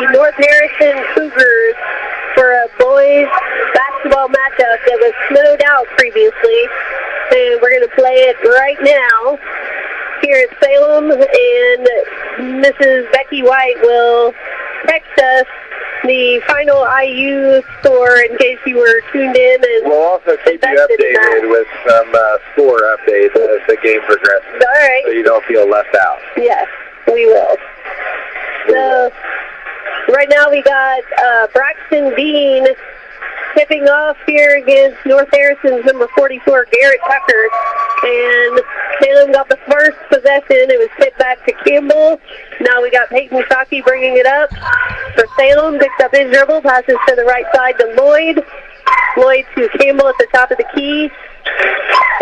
the North Harrison Cougars for a boys basketball matchup that was snowed out previously. And we're going to play it right now here at Salem, and Mrs. Becky White will text us the final IU score in case you were tuned in. And we'll also keep you updated with some score updates as the game progresses. All right. So you don't feel left out. Yes, we will. So right now we got Braxton Dean tipping off here against North Harrison's number 44, Garrett Tucker. And Salem got the first possession. It was tipped back to Campbell. Now we got Peyton Shockey bringing it up for Salem. Picks up his dribble, passes to the right side to Lloyd. Lloyd to Campbell at the top of the key.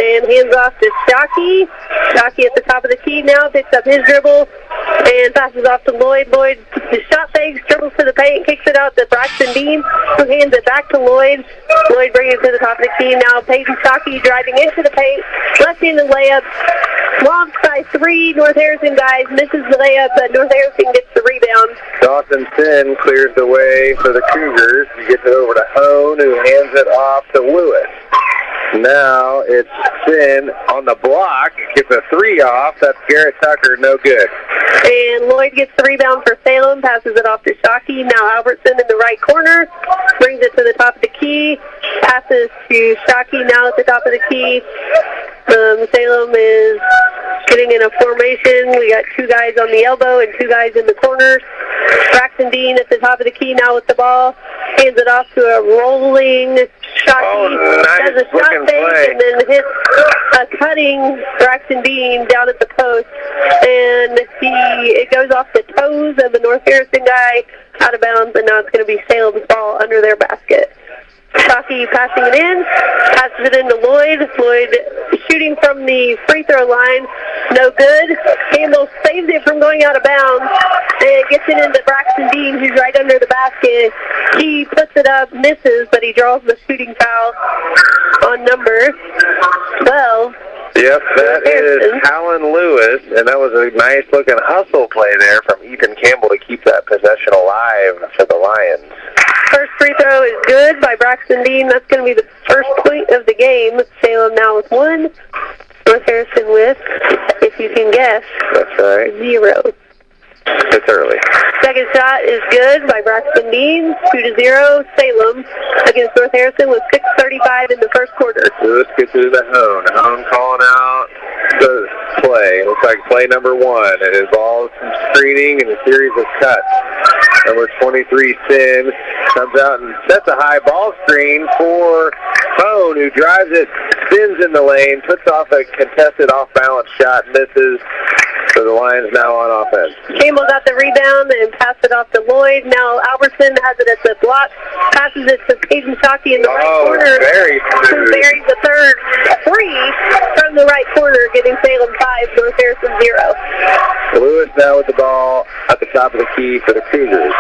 And hands off to Shockey. Shockey at the top of the key now, picks up his dribble and passes off to Lloyd. Lloyd, the shot fakes, dribbles to the paint, kicks it out to Braxton Dean, who hands it back to Lloyd. Lloyd brings it to the top of the key. Now Peyton Shockey driving into the paint, left-handed layup, blocked by 3 North Harrison guys, misses the layup, but North Harrison gets the rebound. Dawson Sin clears the way for the Cougars. He gets it over to Hone, who hands it off to Lewis. Now it's Sin on the block, gets a 3 off. That's Garrett Tucker, no good. And Lloyd gets the rebound for Salem, passes it off to Shockey. Now Albertson in the right corner, brings it to the top of the key, passes to Shockey now at the top of the key. Salem is getting in a formation. We got 2 guys on the elbow and 2 guys in the corners. Braxton Dean at the top of the key now with the ball. Hands it off to a rolling Shockey. Nice does a shot fake and then hits a cutting Braxton Dean down at the post. And it goes off the toes of the North Harrison guy out of bounds, and now it's going to be Salem's ball under their basket. Shockey passing it in, passes it into Lloyd. Lloyd shooting from the free throw line, no good. Campbell saves it from going out of bounds and gets it into Braxton Dean, who's right under the basket. He puts it up, misses, but he draws the shooting foul on number 12. Yep, that is Alan Lewis, and that was a nice-looking hustle play there from Ethan Campbell to keep that possession alive for the Lions. First free throw is good by Braxton Dean. That's going to be the first point of the game. Salem now with 1. North Harrison with, if you can guess, that's right, 0. It's early. Second shot is good by Braxton Dean, 2-0. Salem against North Harrison with 6:35 in the first quarter. Lewis gets it to the Hone. Hone calling out the play. Looks like play number 1. It involves some screening and a series of cuts. Number 23, Sin, comes out and sets a high ball screen for Hone, who drives it, spins in the lane, puts off a contested off-balance shot, misses. So the Lions now on offense. Campbell got the rebound and passed it off to Lloyd. Now Albertson has it at the block, passes it to Peyton Shockey in the right corner. Very smooth. Buries the third 3 from the right corner, getting Salem 5, North Harrison 0. Lewis now with the ball at the top of the key for the Cougars.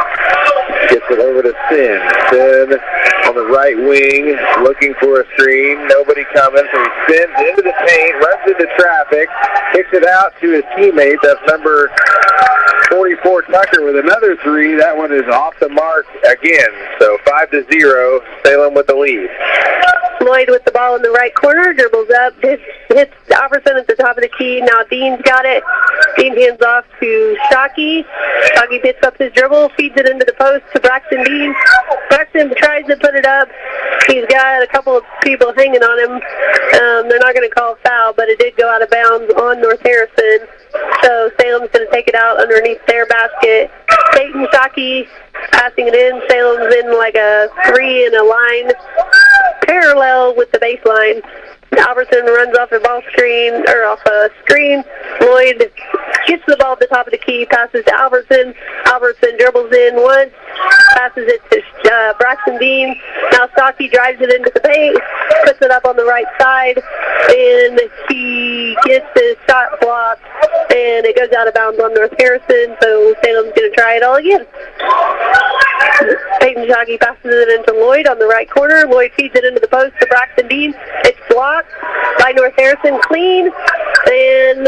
Gets it over to Sin. Sin on the right wing, looking for a screen. Nobody coming, so he spins into the paint, runs into traffic, kicks it out to his teammate. That's number 44, Tucker, with another 3. That one is off the mark again. So 5-0, Salem with the lead. Lloyd with the ball in the right corner, dribbles up, hits Albertson at the top of the key. Now Dean's got it. Dean hands off to Shockey. Shockey picks up his dribble, feeds it into the post to Braxton Dean. Braxton tries to put it up. He's got a couple of people hanging on him. They're not going to call a foul, but it did go out of bounds on North Harrison. So Salem's going to take it out underneath their basket. Peyton Shockey passing it in. Salem's in like a 3 in a line, parallel with the baseline. Albertson runs off a ball screen, or off a screen. Lloyd gets the ball at the top of the key, passes to Albertson. Albertson dribbles in once, passes it to Braxton Dean. Now Shockey drives it into the paint, puts it up on the right side, and he gets his shot blocked, and it goes out of bounds on North Harrison, so Salem's going to try it all again. Peyton Shockey passes it into Lloyd on the right corner. Lloyd feeds it into the post to Braxton Dean. It's blocked by North Harrison, clean. And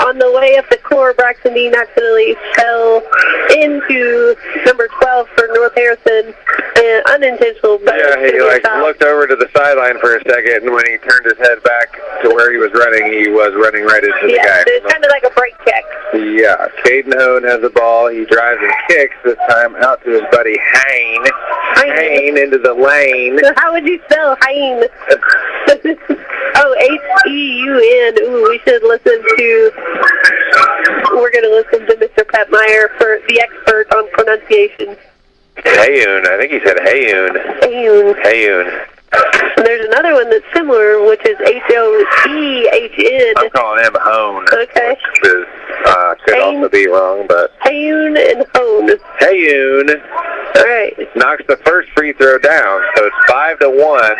on the way up the court, Braxton Dean accidentally fell into number 12 for North Harrison. Unintentional. Yeah, he looked over to the sideline for a second, and when he turned his head back to where he was running right into the guy. It's kind of like a break kick. Yeah, Caden Hone has the ball. He drives and kicks, this time out to his buddy Hain. Hain into the lane. So how would you spell Hain? Oh, Heun. Ooh, we should listen to, we're going to listen to Mr. Petmeyer, for the expert on pronunciation. Heun, I think he said Heun. Heun. And there's another one that's similar, which is Hoehn. I'm calling him Hone. Okay. Which is, could also be wrong, but. Heun and Hone. Heun. All right. Knocks the first free throw down, so it's 5-1.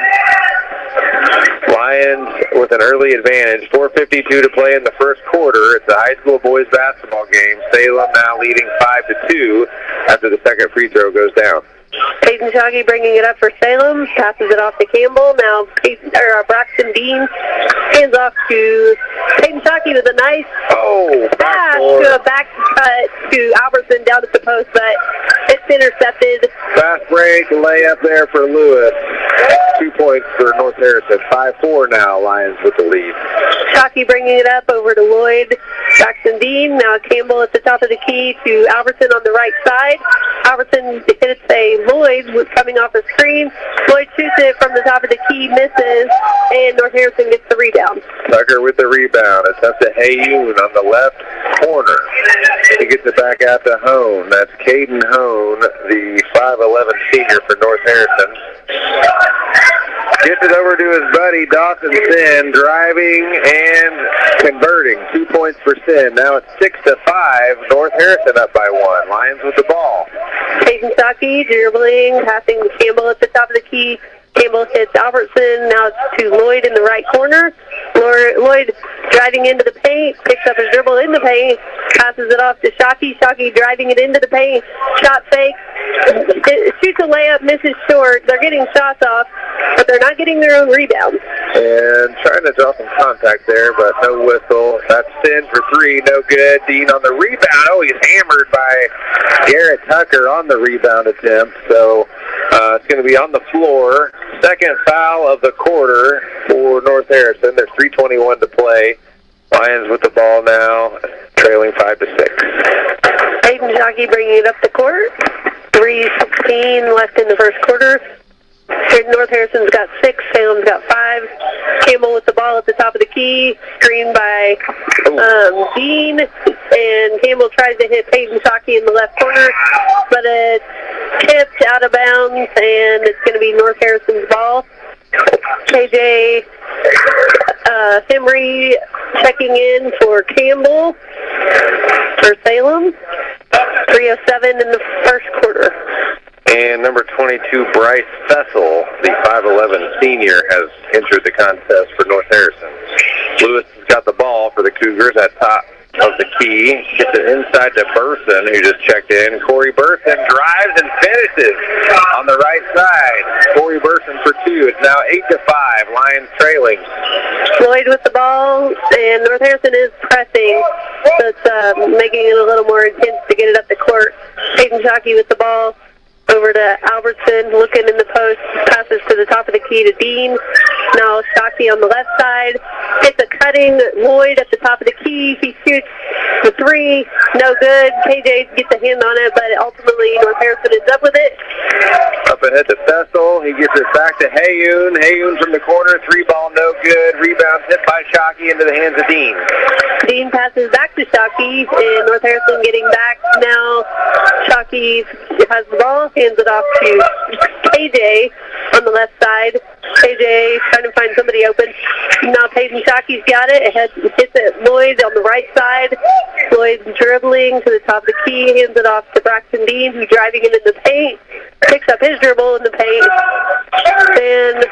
Lions with an early advantage. 4:52 to play in the first quarter. It's a high school boys basketball game. Salem now leading 5-2 after the second free throw goes down. Peyton Shockey bringing it up for Salem, passes it off to Campbell. Now Braxton Dean hands off to Peyton Shockey with a nice pass to a back cut to Albertson down at the post, but it's intercepted. Fast break, layup there for Lewis. 2 points for North Harrison. 5-4 now, Lions with the lead. Shockey bringing it up over to Lloyd. Braxton Dean, now Campbell at the top of the key to Albertson on the right side. Albertson hits Lloyd was coming off the screen. Lloyd shoots it from the top of the key, misses, and North Harrison gets the rebound. Tucker with the rebound. It's up to Heun on the left corner. He gets it back out to Hone. That's Caden Hone, the 5'11 senior for North Harrison. Gets it over to his buddy Dawson Sin, driving and converting. 2 points for Sin. Now it's 6-5. North Harrison up by 1. Lions with the ball. Peyton Shockey dribbling, passing Campbell at the top of the key. Campbell hits Albertson. Now it's to Lloyd in the right corner. Lloyd driving into the paint, picks up his dribble in the paint, passes it off to Shockey. Shockey driving it into the paint, shot fake, shoots a layup, misses short. They're getting shots off, but they're not getting their own rebounds. And trying to draw some contact there, but no whistle. That's Sin for 3, no good. Dean on the rebound. Oh, he's hammered by Garrett Tucker on the rebound attempt. So it's going to be on the floor. Second foul of the quarter for North Harrison. There's 3:21 to play. Lions with the ball now, trailing 5-6. Peyton Shockey bringing it up the court. 3:16 left in the first quarter. North Harrison's got 6, Salem's got 5. Campbell with the ball at the top of the key, screened by Dean, and Campbell tries to hit Peyton Shockey in the left corner, but it's tipped out of bounds, and it's going to be North Harrison's ball. KJ Hemry checking in for Campbell for Salem. 3:07 in the first quarter. And number 22, Bryce Fessel, the 5'11 senior, has entered the contest for North Harrison. Lewis has got the ball for the Cougars at top of the key. Gets it inside to Burson, who just checked in. Corey Burson drives and finishes on the right side. Corey Burson for 2. It's now 8-5. Lions trailing. Lloyd with the ball, and North Harrison is pressing, so it's making it a little more intense to get it up the court. Peyton Shockey with the ball. Over to Albertson, looking in the post, passes to the top of the key to Dean. Now Shockey on the left side, hits a cutting Lloyd at the top of the key. He shoots the 3, no good. KJ gets a hand on it, but ultimately North Harrison is up with it. Up ahead to Fessel. He gets it back to Heun. Heun from the corner, 3 ball, no good. Rebound hit by Shockey into the hands of Dean. Dean passes back to Shockey, and North Harrison getting back now. Shockey has the ball, hands it off to KJ on the left side. KJ trying to find somebody open. Now Peyton Shockey's got it. Hits it Lloyd on the right side. Lloyd dribbling to the top of the key, hands it off to Braxton Dean, who's driving it in the paint. Picks up his dribble in the paint. And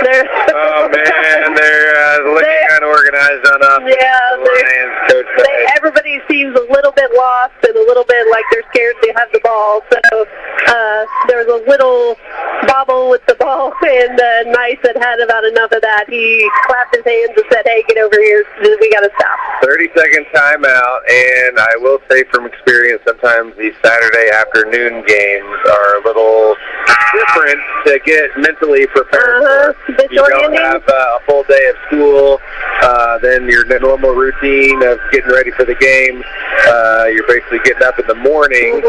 they're... Oh, man, they're looking unorganized on offense. Yeah, everybody seems a little bit lost and a little bit like they're scared to have the ball. So a little bobble with the ball, and Nice had had about enough of that. He clapped his hands and said, hey, get over here. We got to stop. 30-second timeout, and I will say from experience, sometimes these Saturday afternoon games are a little different to get mentally prepared for. You don't have a full day of school, then your normal routine of getting ready for the game. You're basically getting up in the morning,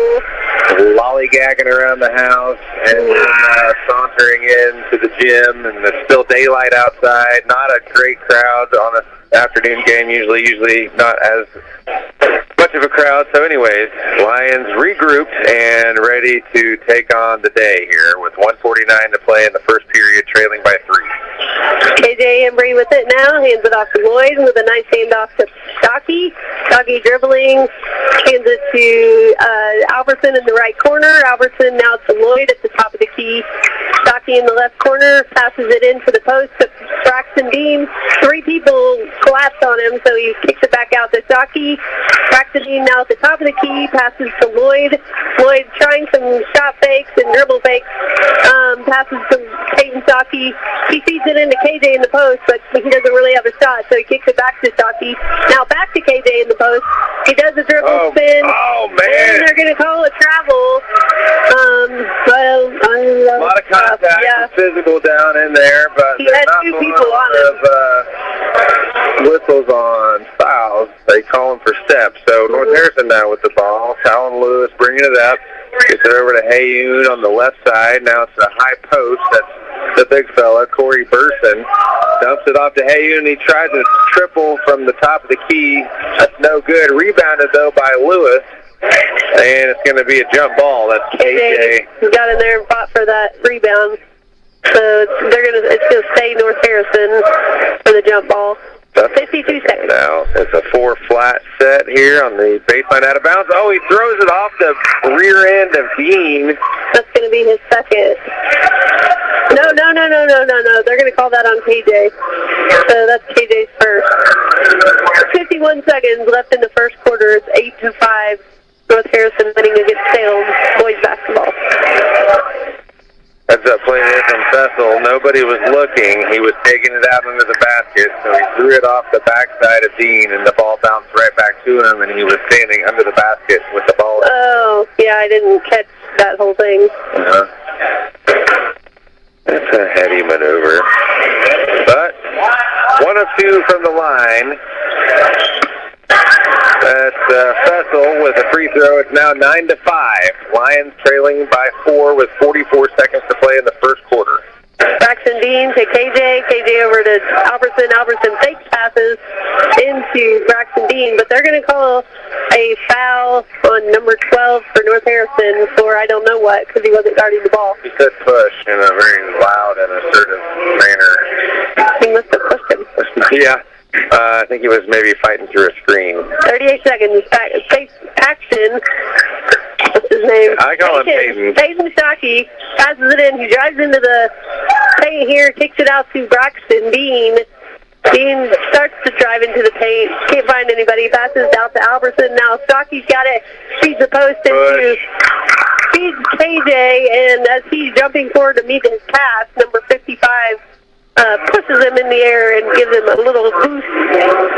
lollygagging around the house, and then sauntering into the gym, and it's still daylight outside. Not a great crowd on an afternoon game, usually not as much of a crowd. So anyways, Lions regrouped and ready to take on the day here with 1:49 to play in the first period, trailing by 3. KJ Embry with it now, hands it off to Lloyd with a nice handoff to Stocky. Stocky dribbling, hands it to Albertson in the right corner. Albertson now to Lloyd at the top of the key. Stocky in the left corner, passes it into the post to Braxton Dean. 3 people collapsed on him, so he kicks it back out to Stocky. Braxton Dean now at the top of the key, passes to Lloyd. Lloyd trying some shot fakes and dribble fakes. Passes to Peyton Stocky. He feeds it into KJ in the post, but he doesn't really have a shot, so he kicks it back to Stocky. Now back to KJ in the post. He does a dribble spin. Oh, man. And they're going to call it travel. A lot of contact and physical down in there, but he had 2 people on him. Whistles on fouls. They call them for steps. So North Harrison now with the ball. Talon Lewis bringing it up. Gets it over to Hayoun on the left side. Now it's a high post. That's the big fella, Corey Burson. Dumps it off to Hayoun. He tries to triple from the top of the key. That's no good. Rebounded, though, by Lewis. And it's going to be a jump ball. That's KJ. He got in there and fought for that rebound. So it's going to stay North Harrison for the jump ball. 52 seconds. Now it's a 4-flat set here on the baseline out of bounds. Oh, he throws it off the rear end of Dean. That's going to be his second. No. They're going to call that on KJ. So that's KJ's first. 51 seconds left in the first quarter. It's 8-5. North Harrison winning against Salem boys basketball. Heads up play there from Cecil. Nobody was looking. He was taking it out under the basket, so he threw it off the backside of Dean, and the ball bounced right back to him, and he was standing under the basket with the ball. Oh, yeah, I didn't catch that whole thing. That's a heady maneuver. But 1 of 2 from the line. That's Fessel with a free throw. It's now 9-5. Lions trailing by 4 with 44 seconds to play in the first quarter. Braxton Dean to KJ. KJ over to Albertson. Albertson fakes passes into Braxton Dean, but they're going to call a foul on number 12 for North Harrison for I don't know what, because he wasn't guarding the ball. He said push in a very loud and assertive manner. He must have pushed him. Yeah. I think he was maybe fighting through a screen. 38 seconds. Action. What's his name? I call him Peyton. Peyton Stocky passes it in. He drives into the paint here, kicks it out to Braxton Dean. Dean starts to drive into the paint. Can't find anybody. Passes out to Albertson. Now Stocky's got it. Feeds the post into feeds KJ, and as he's jumping forward to meet his pass, number 55 pushes him in the air and gives him a little boost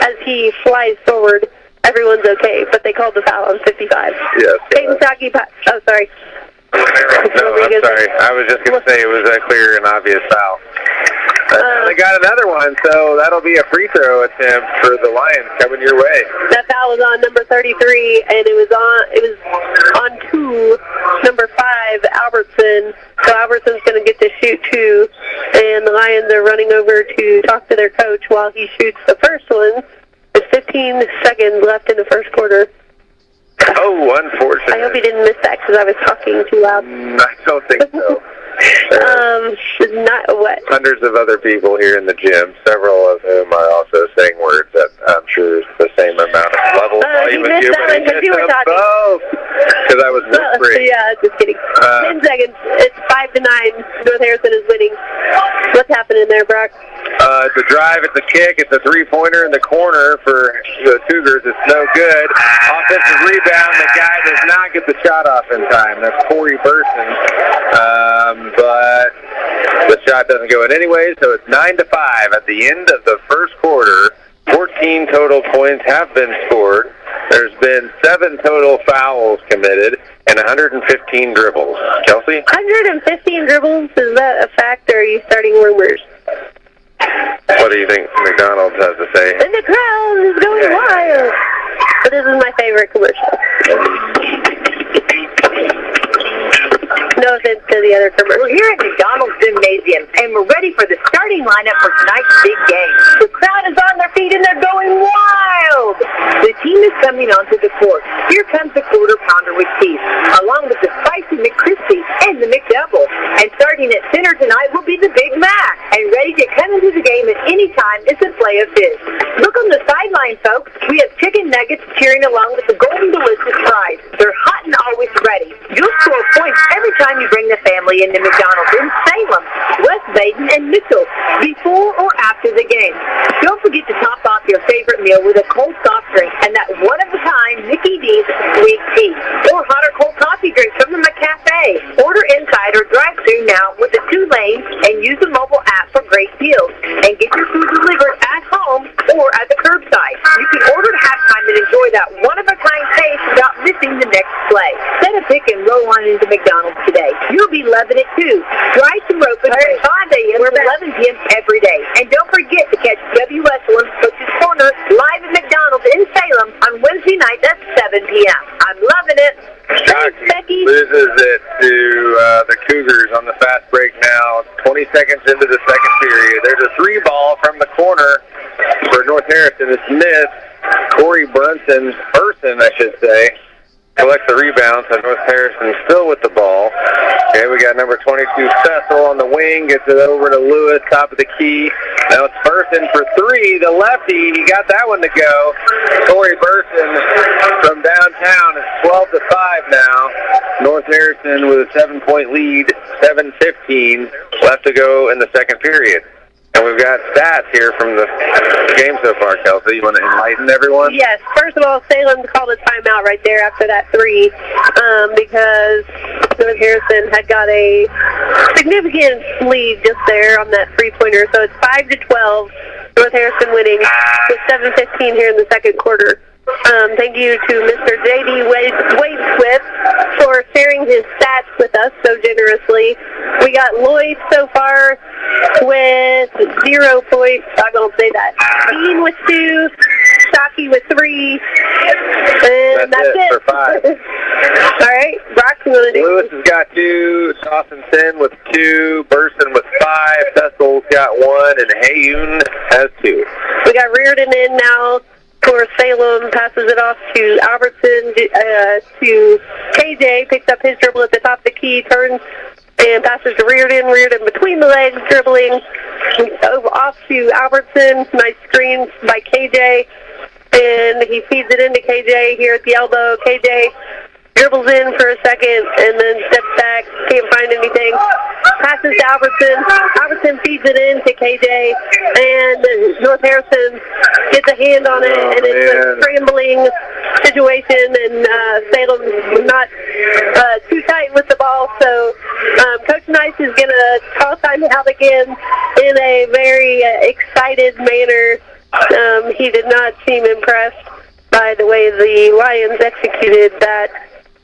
as he flies forward. Everyone's okay, but they called the foul on 55. Yes. Peyton Stocky, oh, sorry. No, I'm sorry. I was just going to say it was a clear and obvious foul. They got another one, so that'll be a free throw attempt for the Lions coming your way. That foul was on number 33, and it was on to number 5, Albertson. So Albertson's going to get to shoot 2, and the Lions are running over to talk to their coach while he shoots the first one. There's 15 seconds left in the first quarter. Oh, unfortunate. I hope you didn't miss that because I was talking too loud. I don't think so. Not what? Hundreds of other people here in the gym, several of whom are also saying words that I'm sure is the same amount of level volume as you, but he missed them both because I was whispering. Yeah, just kidding. 10 seconds. It's 5-9. North Harrison is winning. What's happening there, Brock? It's a drive, it's a kick, it's a three-pointer in the corner for the Cougars. It's no good. Offensive rebound. The guy does not get the shot off in time. That's Corey Burson. The shot doesn't go in anyway, so it's 9-5 at the end of the first quarter. 14 total points have been scored. There's been 7 total fouls committed and 115 dribbles. Kelsey? 115 dribbles, is that a fact, or are you starting rumors? What do you think McDonald's has to say? And the crowd is going wild. But this is my favorite commercial. No offense to the other commercial. We're here at McDonald's Gymnasium, and we're ready for the starting lineup for tonight's big game. The crowd is on their feet, and they're going wild. The team is coming onto the court. Here comes the quarter pounder with cheese, along with the spicy McCrispy and the McDouble. And starting at center tonight will be the Big Mac. And ready to come into the game at any time is the play of fish. Look on the sideline, folks. We have chicken nuggets cheering along with the golden delicious fries. They're hot and always ready. You'll score points every time you bring the family into McDonald's in Salem, West Baden, and Mitchell before or after the game. Don't forget to top off your favorite meal with a cold soft drink and that one-of-a-kind Mickey D's sweet tea. Or hot or cold coffee drinks from the McCafe. Order inside or drive-thru now with the 2 lanes and use the mobile app for great deals. And get your food delivered at home or at the curbside. You can order at halftime and enjoy that one-of-a-kind taste without missing the next play. Set a pick and roll on into McDonald's today. You'll be loving it too. Dry some rope from 5 a.m. to 11 p.m. every day. And don't forget to catch W.S. Coach's Corner live at McDonald's in Salem on Wednesday night at 7 p.m. I'm loving it. Thanks, Becky. Loses it to the Cougars on the fast break now. 20 seconds into the second period. There's a 3-ball from the corner for North Harrison. It's missed. Corey Person, I should say, collects the rebound, so North Harrison still with the ball. Okay, we got number 22, Cecil on the wing, gets it over to Lewis, top of the key. Now it's Burson for 3, the lefty, he got that one to go. Corey Burson from downtown, it's 12-5 now. North Harrison with a 7-point lead, 7:15 left to go in the second period. And we've got stats here from the game so far, Kelsey. You want to enlighten everyone? Yes. First of all, Salem called a timeout right there after that 3 because North Harrison had got a significant lead just there on that 3-pointer. So it's 5-12. North Harrison winning with 7:15 here in the second quarter. Thank you to Mr. J.D. Wade-Swift for sharing his stats with us so generously. We got Lloyd so far with 0 points. I won't say that. Dean with 2, Shockey with 3, and that's it. For 5. All right, Brock's going to do. Lewis has got 2, Dawson with 2, Burson with 5, Cecil's got 1, and Hayun has 2. We got Reardon in now. For Salem, passes it off to Albertson, to KJ, picks up his dribble at the top of the key, turns and passes to Reardon. Reardon between the legs, dribbling over off to Albertson. Nice screen by KJ, and he feeds it into KJ here at the elbow. KJ dribbles in for a second and then steps back, can't find anything. Passes to Albertson. Albertson feeds it in to KJ, and North Harrison gets a hand on it, and it's a scrambling situation, and Salem not too tight with the ball, so Coach Nice is going to call timeout again in a very excited manner. He did not seem impressed by the way the Lions executed that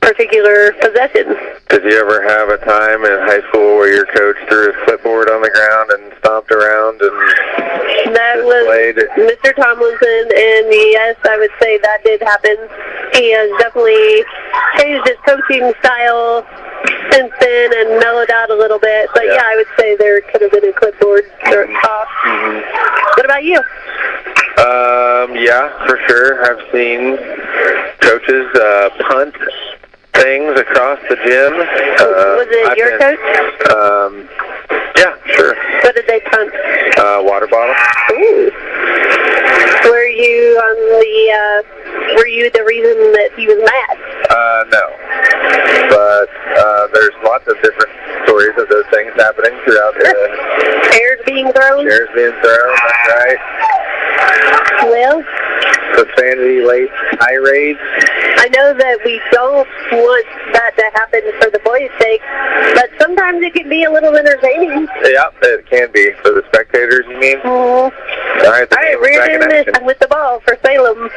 particular possession. Did you ever have a time in high school where your coach threw his clipboard on the ground and stomped around and that was Mr. Tomlinson, and yes, I would say that did happen. He has definitely changed his coaching style since then and mellowed out a little bit, but yeah, I would say there could have been a clipboard off. What about you? Yeah, for sure. I've seen coaches punt things across the gym. Was it your coach? Yeah, sure. What did they punt? Water bottle. Ooh. Were you the reason that he was mad? No. But there's lots of different stories of those things happening throughout the... Chairs being thrown? Chairs being thrown, that's right. Well... Profanity-laced tirades. I know that we don't want that to happen for the boys' sake, but sometimes it it can be a little entertaining. Yeah, it can be. For the spectators, you mean? All right, Reardon is with the ball for Salem.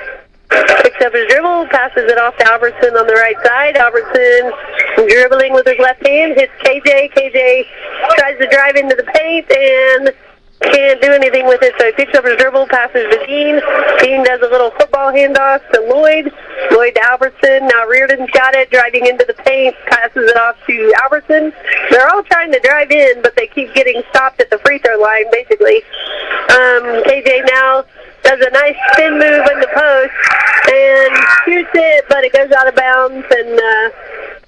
Picks up his dribble, passes it off to Albertson on the right side. Albertson dribbling with his left hand, hits KJ. KJ tries to drive into the paint and can't do anything with it, so he picks up his dribble, passes to Dean. Dean does a little football handoff to Lloyd. Lloyd to Albertson. Now Reardon's got it, driving into the paint, passes it off to Albertson. They're all trying to drive in, but they keep getting stopped at the free throw line, basically. KJ now does a nice spin move in the post and shoots it, but it goes out of bounds, and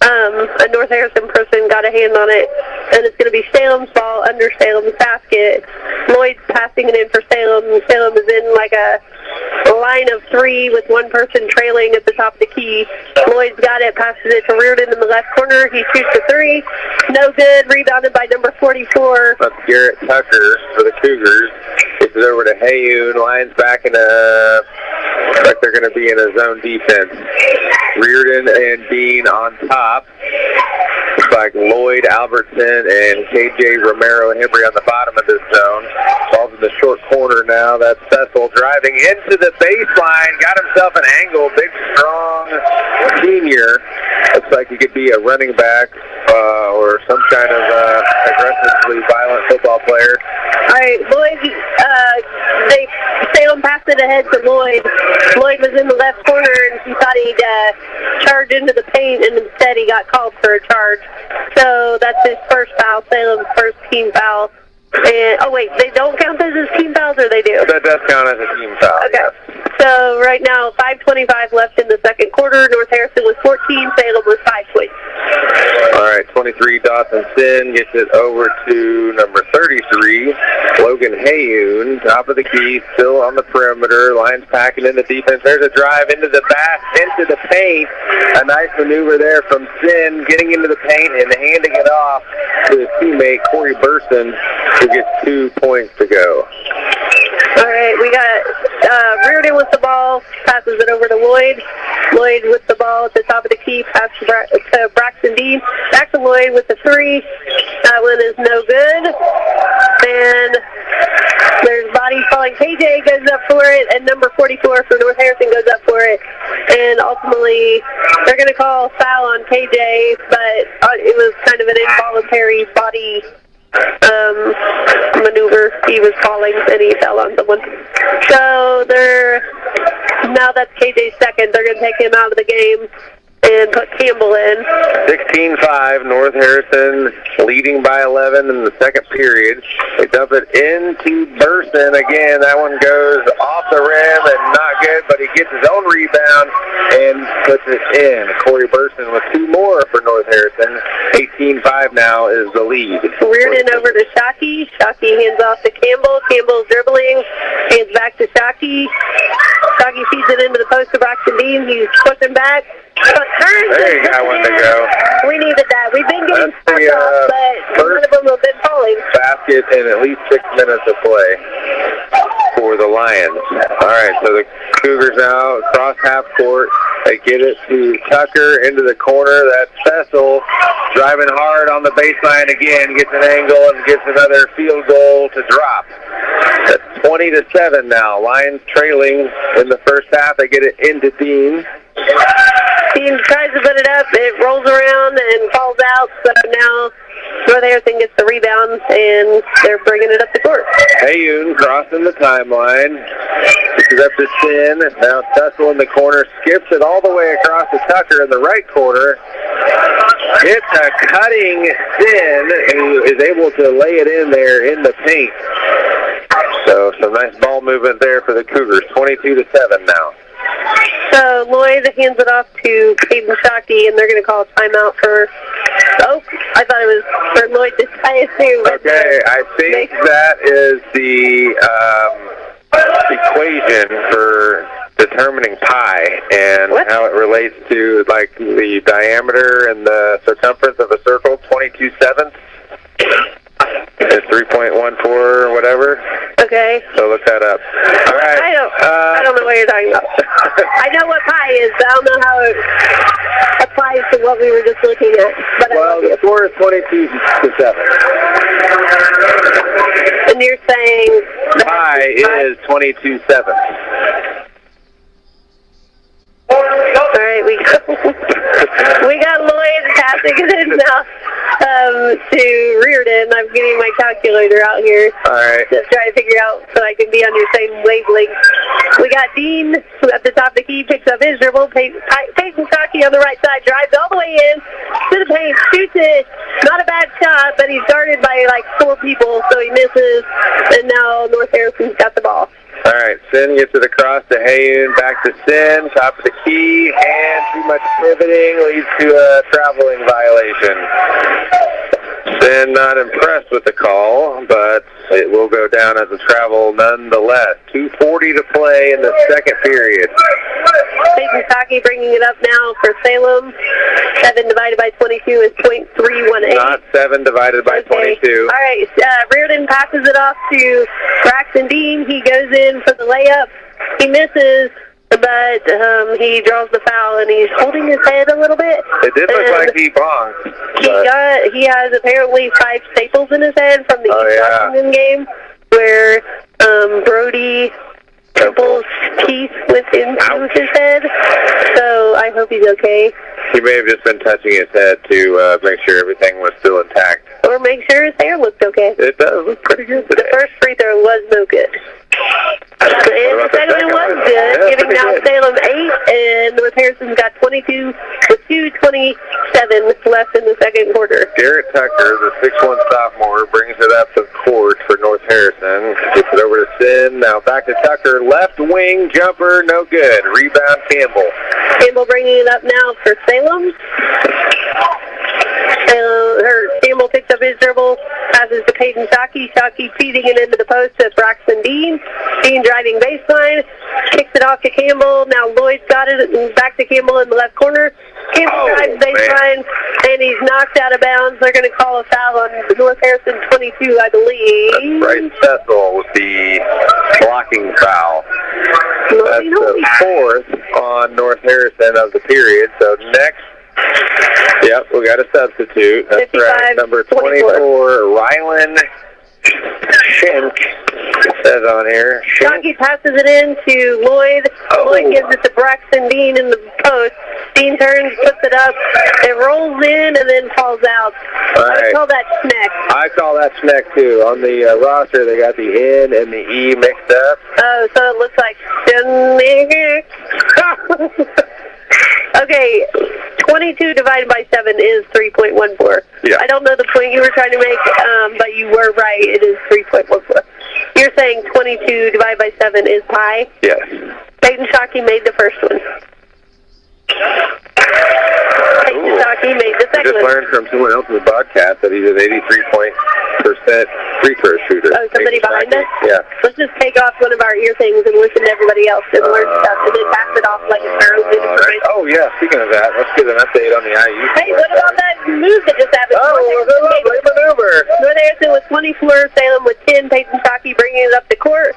a North Harrison person got a hand on it, and it's going to be Salem's ball under Salem's basket. Lloyd's passing it in for Salem. Salem is in like a line of three with one person trailing at the top of the key. Lloyd's got it, passes it to Reardon in the left corner. He shoots a three. No good. Rebounded by number 44. That's Garrett Tucker for the Cougars. Gets it over to Hayoun. Lions back in a... like they're going to be in a zone defense. Reardon and Dean on top. Looks like Lloyd, Albertson, and KJ Romero-Hembry on the bottom of this zone. Ball's in the short corner now. That's Cecil driving into the baseline. Got himself an angle. Big, strong senior. Looks like he could be a running back or some kind of aggressively violent football player. All right, Lloyd, Salem passed it ahead to Lloyd. Lloyd was in the left corner, and he thought he'd charge into the paint, and instead he got called for a charge. So that's his first foul, Salem's first team foul. And, oh, wait, they don't count this as team fouls, or they do? That does count as a team foul. Okay. Yes. So right now, 5:25 left in the second quarter. North Harrison with 14, Salem with 5 points. All right, 23, Dawson Sin gets it over to number 33, Logan Hayoun, top of the key, still on the perimeter. Lions packing in the defense. There's a drive into the paint. A nice maneuver there from Sin, getting into the paint and handing it off to his teammate, Corey Burson, who gets 2 points to go. All right, we got Reardon with the ball, passes it over to Lloyd. Lloyd with the ball at the top of the key, pass to Braxton Dean. Back to Lloyd with the three. That one is no good. And there's bodies falling. KJ goes up for it, and number 44 for North Harrison goes up for it. And ultimately, they're going to call foul on KJ, but it was kind of an involuntary body maneuver he was calling, and he fell on someone. So now that's KJ's second. They're going to take him out of the game and put Campbell in. 16-5, North Harrison leading by 11 in the second period. They dump it into Burson again. That one goes off the rim and not good, but he gets his own rebound and puts it in. Corey Burson with 2 more for North Harrison. 18-5 now is the lead. Reardon over to Shockey. Shockey hands off to Campbell. Campbell's dribbling. Hands back to Shockey. Shockey feeds it into the post to Braxton Dean. He's pushing back. There you got one to go. We needed that. We've been getting stuck off, but none of them have been falling. Basket in at least 6 minutes of play for the Lions. All right, so the Cougars now across half court. They get it to Tucker into the corner. That's Cecil driving hard on the baseline again. Gets an angle and gets another field goal to drop. That's 20-7 now. Lions trailing in the first half. They get it into Dean. Dean tries to put it up. It rolls around and falls out. So now North Harrison gets the rebound, and they're bringing it up the court. Hayoun crossing the timeline. Gets it up to Sin. Now Cecil in the corner. Skips it all the way across to Tucker in the right corner. Hits a cutting Sin, who is able to lay it in there in the paint. So some nice ball movement there for the Cougars. 22-7 now. So Lloyd hands it off to Caden Shockey, and they're going to call a timeout for... Oh, I thought it was for Lloyd to tie it too. Okay, I think that is the equation for determining pi and how it relates to like the diameter and the circumference of a circle, 22/7. It's 3.14 or whatever. Okay. So look that up. All right. I don't know what you're talking about. I know what pie is, but I don't know how it applies to what we were just looking at. But well, the score is 22-7. And you're saying Pie is 22-7. All right, we got Lloyd passing it in now to Reardon. I'm getting my calculator out here. All right. Just trying to figure out so I can be on your same wavelength. We got Dean at the top of the key, picks up his dribble. Peyton Shockey on the right side, drives all the way in to the paint, shoots it. Not a bad shot, but he's guarded by like 4 people, so he misses. And now North Harrison's got the ball. All right, Sin gets it across to Hayun, back to Sin, top of the key, and too much pivoting leads to a traveling violation. Sin not impressed with the call, but it will go down as a travel nonetheless. 2:40 to play in the second period. Peyton Shockey bringing it up now for Salem. 7 divided by 22 is .318. Not 7 divided by 22. All right, Reardon passes it off to Braxton Dean. He goes in for the layup. He misses, but he draws the foul, and he's holding his head a little bit. It did look like he bonked. He has apparently 5 staples in his head from the East Washington game, where Brody Temple's piece went into his head. So I hope he's okay. He may have just been touching his head to make sure everything was still intact. Or make sure his hair looked okay. It does look pretty good today. The first free throw was no good. And the second one was good, giving now Salem 8, and North Harrison's got 22 with 2:27 left in the second quarter. Garrett Tucker, the 6'1 sophomore, brings it up the court for North Harrison. Gets it over to Sin. Now back to Tucker. Left wing jumper, no good. Rebound Campbell. Campbell bringing it up now for Salem. Campbell picks up his dribble, passes to Peyton Shockey. Shockey feeding it into the post to Braxton Dean. Dean driving baseline, kicks it off to Campbell. Now Lloyd's got it, and back to Campbell in the left corner. Campbell drives baseline, and he's knocked out of bounds. They're going to call a foul on North Harrison 22, I believe. That's Bryce Cecil with the blocking foul. That's the 4th on North Harrison of the period. So next, yep, we got a substitute. That's right, number 24, Rylan Schenk. It says on here. Shockey passes it in to Lloyd. Lloyd gives it to Braxton Dean in the post. Dean turns, puts it up. It rolls in and then falls out. I would call that Schneck. I call that Schneck too. On the roster, they got the N and the E mixed up. Oh, so it looks like Okay, 22 divided by 7 is 3.14. Yeah. I don't know the point you were trying to make, but you were right. It is 3.14. You're saying 22 divided by 7 is pi? Yes. Peyton Shockey made the first one. Peyton Shockey made the second one. I just learned from someone else in the podcast that he's an 83% free throw shooter. Oh, somebody behind us? Yeah. Let's just take off one of our ear things and listen to everybody else and learn stuff and then pass it off like a sparrow. Oh, yeah, speaking of that, let's get an update on the IU. Hey, what about that move that just happened? Great maneuver. North Harrison with 24, Salem with 10, Peyton Shockey bringing it up the court,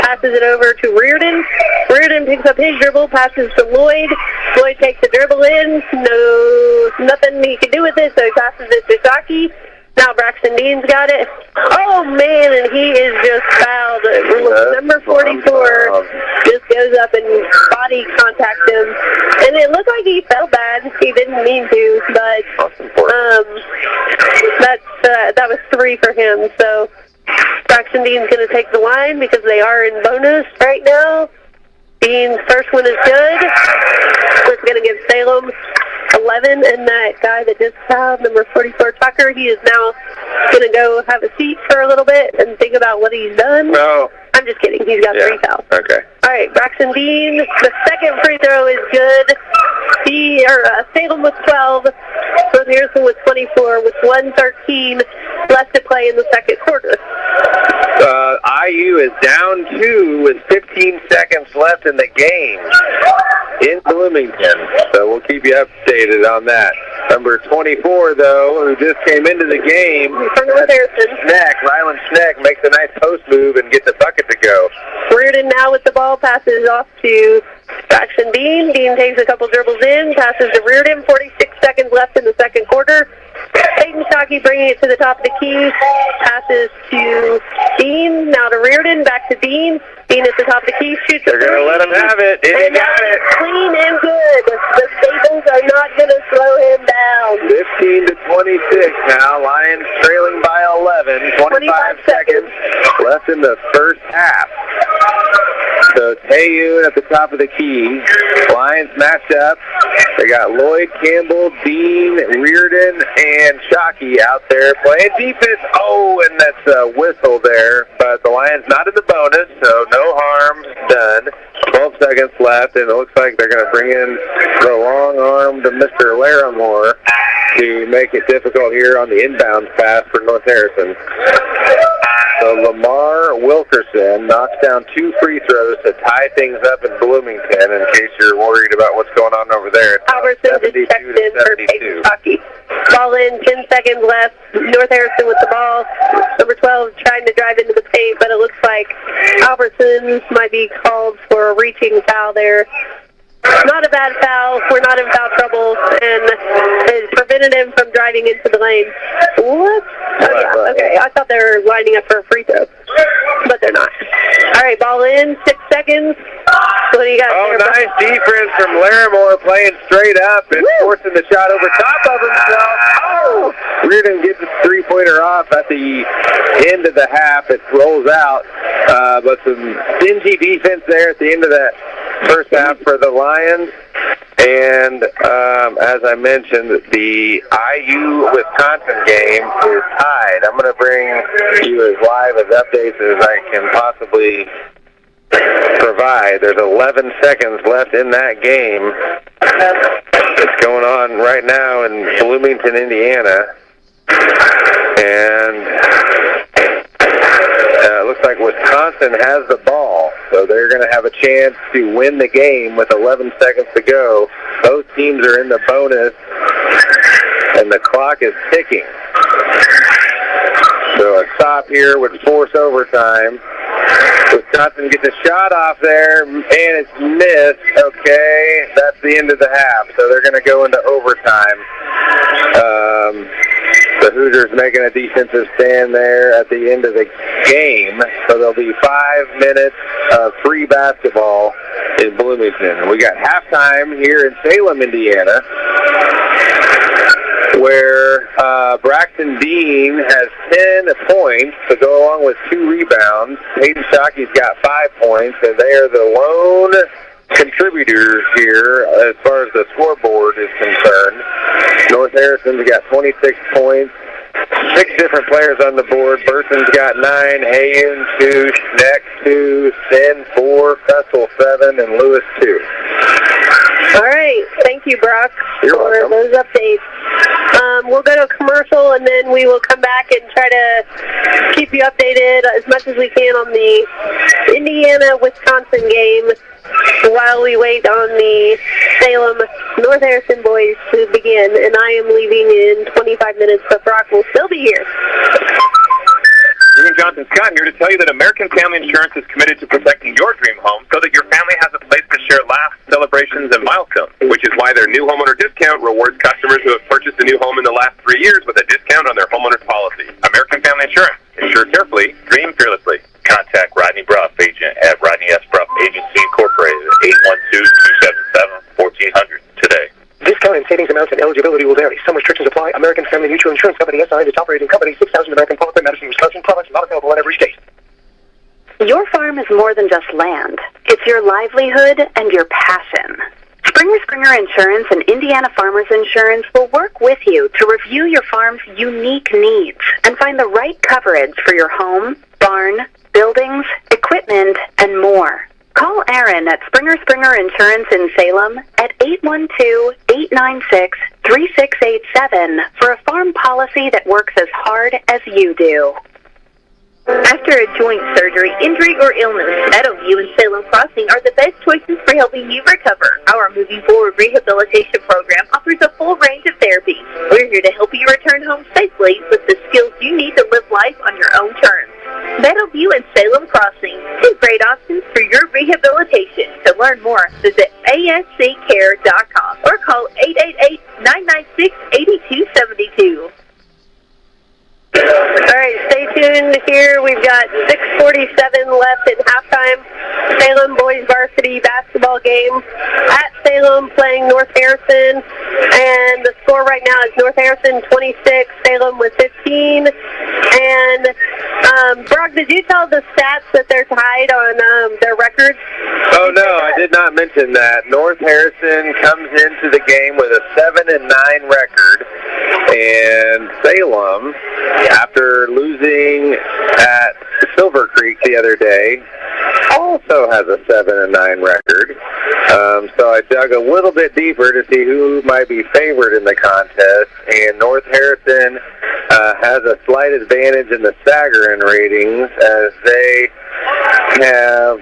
passes it over to Reardon. Reardon picks up his dribble, passes to Lloyd. Lloyd takes the dribble in, nothing he can do with it, so he passes it to Shockey. Now Braxton Dean's got it. Oh, man, and he is just fouled. Number 44 just goes up and body contacts him. And it looked like he felt bad. He didn't mean to, but that was 3 for him. So Braxton Dean's going to take the line because they are in bonus right now. Dean's first one is good. It's going to give Salem 11, and that guy that just fouled, number 44, Tucker, he is now going to go have a seat for a little bit and think about what he's done. No. I'm just kidding. He's got 3 fouls. Okay. All right, Braxton Dean, the second free throw is good. Salem with 12, North Harrison with 24, with 1:13 left to play in the second quarter. IU is down 2 with 15 seconds left in the game in Bloomington. So we'll keep you updated on that. Number 24, though, who just came into the game, Rylan Schneck makes a nice post move and gets a bucket to go. Reardon now with the ball, passes off to Braxton Dean. Dean takes a couple dribbles in, passes to Reardon. 46 seconds left in the second quarter. Peyton Shockey bringing it to the top of the key, passes to Dean, now to Reardon, back to Dean. Dean at the top of the key, shoots. They're going to let him have it. He got it. Clean and good. The Staples are not going to slow him down. 15 to 26 now. Lions trailing by 11. 25 seconds left in the first half. So Tayoon at the top of the key. Lions matched up. They got Lloyd, Campbell, Dean, Reardon, and Shockey out there playing defense. Oh, and that's a whistle there. But the Lions not in the bonus, so no harm done. 12 seconds left, and it looks like they're going to bring in the long arm to Mr. Larimore to make it difficult here on the inbound pass for North Harrison. So Lamar Wilkerson knocks down 2 free throws to tie things up in Bloomington, in case you're worried about what's going on over there. Albertson just checked in for Peyton Shockey. Ball in, 10 seconds left. North Harrison with the ball. Number 12 trying to drive into the paint, but it looks like Albertson might be called for a reaching foul there. Not a bad foul. We're not in foul trouble, and it prevented him from driving into the lane. What? Oh, yeah. Okay, I thought they were lining up for a free throw, but they're not. All right, ball in, 6 seconds. What do you got there, nice defense from Larimore, playing straight up and forcing the shot over top of himself. Oh! Reardon gets a three-pointer off at the end of the half. It rolls out, but some stingy defense there at the end of that first half for the Lions. And as I mentioned, the IU-Wisconsin game is tied. I'm going to bring you as live as updates as I can possibly provide. There's 11 seconds left in that game. It's going on right now in Bloomington, Indiana. And it looks like Wisconsin has the ball, so they're going to have a chance to win the game with 11 seconds to go. Both teams are in the bonus, and the clock is ticking. So a stop here would force overtime. Wisconsin gets a shot off there, and it's missed. Okay, that's the end of the half, so they're going to go into overtime. The Hoosiers making a defensive stand there at the end of the game, so there'll be 5 minutes of free basketball in Bloomington. We got halftime here in Salem, Indiana, where Braxton Dean has 10 points to go along with 2 rebounds. Peyton Shockey's got 5 points, and they are the lone contributors here as far as the scoreboard is concerned. North Harrison's got 26 points. 6 different players on the board. Burson's got 9, Hayun 2, Schneck 2, Sin 4, Fessel 7, and Lewis 2. All right. Thank you, Brock, for those updates. We'll go to a commercial, and then we will come back and try to keep you updated as much as we can on the Indiana-Wisconsin game while we wait on the Salem-North Harrison boys to begin. And I am leaving in 25 minutes, but Brock will still be here. Dream Johnson Scott here to tell you that American Family Insurance is committed to protecting your dream home so that your family has a place to share laughs, celebrations, and milestones, which is why their new homeowner discount rewards customers who have purchased a new home in the last 3 years with a discount on their homeowner's policy. American Family Insurance. Insure carefully, dream fearlessly. Contact Rodney Bruff, agent at Rodney S. Bruff Agency Incorporated, 812-277-1400 today. Discount and savings amounts and eligibility will vary. Some restrictions apply. American Family Mutual Insurance Company, SI, its operating company, 6,000 American Parkway, Madison, Wisconsin. Products not available in every state. Your farm is more than just land. It's your livelihood and your passion. Springer Insurance and Indiana Farmers Insurance will work with you to review your farm's unique needs and find the right coverage for your home, barn, buildings, equipment, and more. Call Aaron at Springer Insurance in Salem at 812-896-3687 for a farm policy that works as hard as you do. After a joint surgery, injury, or illness, Meadowview and Salem Crossing are the best choices for helping you recover. Our Moving Forward Rehabilitation Program offers a full range of therapies. We're here to help you return home safely with the skills you need to live life on your own terms. Meadowview and Salem Crossing, two great options for your rehabilitation. To learn more, visit asccare.com or call 888-996-8272. All right, stay tuned here. We've got 6:47 left at halftime. Salem boys varsity basketball game at Salem playing North Harrison. And the score right now is North Harrison 26, Salem with 15. And Brock, did you tell the stats that they're tied on their records? Oh, no, I did not mention that. North Harrison comes into the game with a 7-9 record. And Salem, after losing at Silver Creek the other day, also has a 7-9 record. So I dug a little bit deeper to see who might be favored in the contest, and North Harrison has a slight advantage in the Sagarin ratings as they have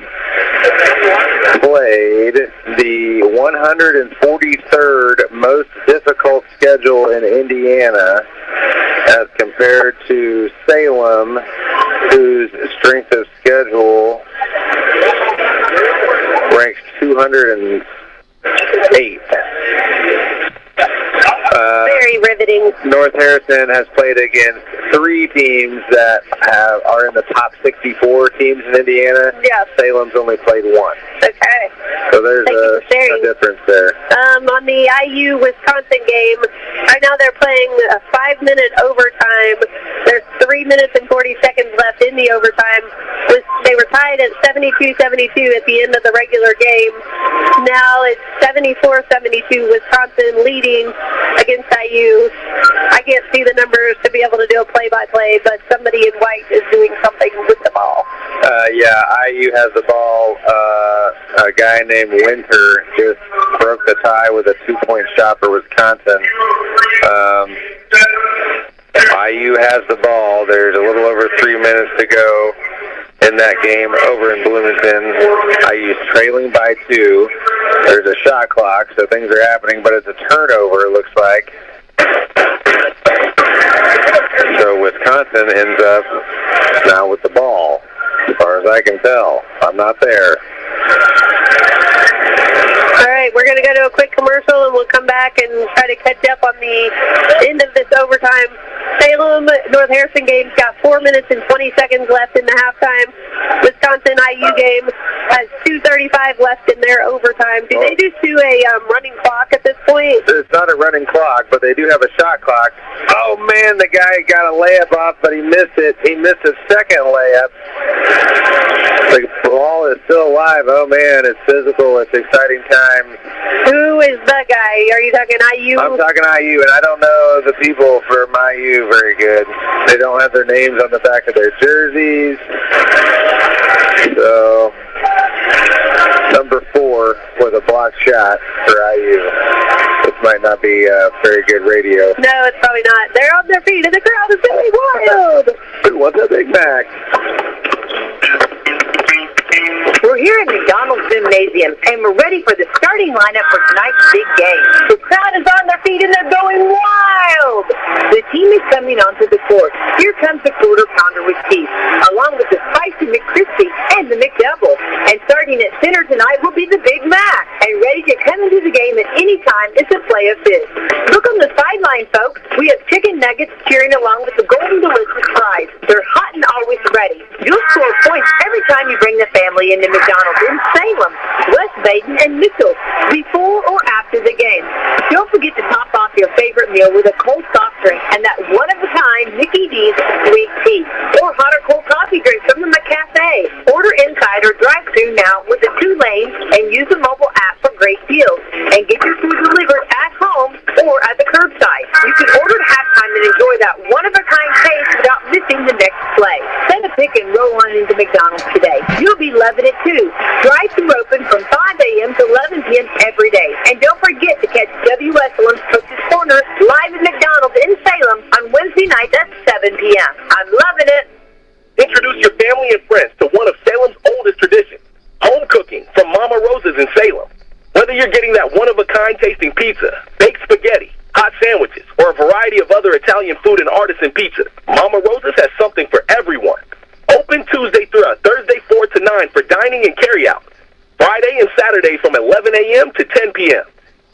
played the 143rd most difficult schedule in Indiana as compared to Salem, whose strength of schedule ranks 208th. Very riveting. North Harrison has played against 3 teams that are in the top 64 teams in Indiana. Yeah. Salem's only played 1. Okay. So there's a difference there. On the IU-Wisconsin game, right now they're playing a 5-minute overtime. There's 3 minutes and 40 seconds left in the overtime. They were tied at 72-72 at the end of the regular game. Now it's 74-72, Wisconsin leading against IU. I can't see the numbers to be able to do a play-by-play, but somebody in white is doing something with the ball. IU has the ball. A guy named Winter just broke the tie with a 2-point shot for Wisconsin. IU has the ball. There's a little over 3 minutes to go in that game over in Bloomington. IU's trailing by 2. There's a shot clock, so things are happening, but it's a turnover, it looks like. So Wisconsin ends up now with the ball, as far as I can tell. I'm not there. All right, we're going to go to a quick commercial, and we'll come back and try to catch up on the end of this overtime. Salem North Harrison game's got 4 minutes and 20 seconds left in the halftime. Wisconsin IU game has 2:35 left in their overtime. Do they just do a running clock at this point? It's not a running clock, but they do have a shot clock. Oh, man, the guy got a layup off, but he missed it. He missed his second layup. The ball is still alive. Oh, man, it's physical. It's exciting times. Who is the guy? Are you talking IU? I'm talking IU, and I don't know the people from IU very good. They don't have their names on the back of their jerseys. So, number 4 with a blocked shot for IU. This might not be very good radio. No, it's probably not. They're on their feet, and the crowd is going wild. Who wants a Big Mac? We're here at McDonald's Gymnasium, and we're ready for the starting lineup for tonight's big game. The crowd is on their feet, and they're going wild. The team is coming onto the court. Here comes the quarter pounder with cheese, along with the spicy McCrispy and the McDouble. And starting at center tonight will be the Big Mac. And ready to come into the game at any time is the play of this. Look on the sideline, folks. We have chicken nuggets cheering along with the golden delicious fries. They're hot and always ready. You'll score points every time you bring the family into McDonald's in Salem, West Baden, and Mitchell before or after the game. Don't forget to top off your favorite meal with a cold soft drink and that one-of-a-kind Mickey D's sweet tea or hot or cold coffee drink from the McCafe. Order inside or drive-thru now with the 2 lanes and use the mobile app for great deals. And get your food delivered at home or at the curbside. You can order at halftime and enjoy that one-of-a-kind taste without missing the next play. Send a pick and roll on into McDonald's today. You'll be loving it too. Drive-thru open from 5 a.m. to 11 p.m. every day. And don't forget to catch W. Wesleyan's Coach's Corner live at McDonald's in Salem on Wednesday night at 7 p.m. I'm loving it. Introducing your family and friends to one of Salem's oldest traditions, home cooking from Mama Rosa's in Salem. Whether you're getting that one-of-a-kind tasting pizza, baked spaghetti, hot sandwiches, or a variety of other Italian food and artisan pizzas, Mama Rosa's has something for everyone. Open Tuesday through Thursday 4 to 9 for dining and carry-out. Friday and Saturday from 11 a.m. to 10 p.m.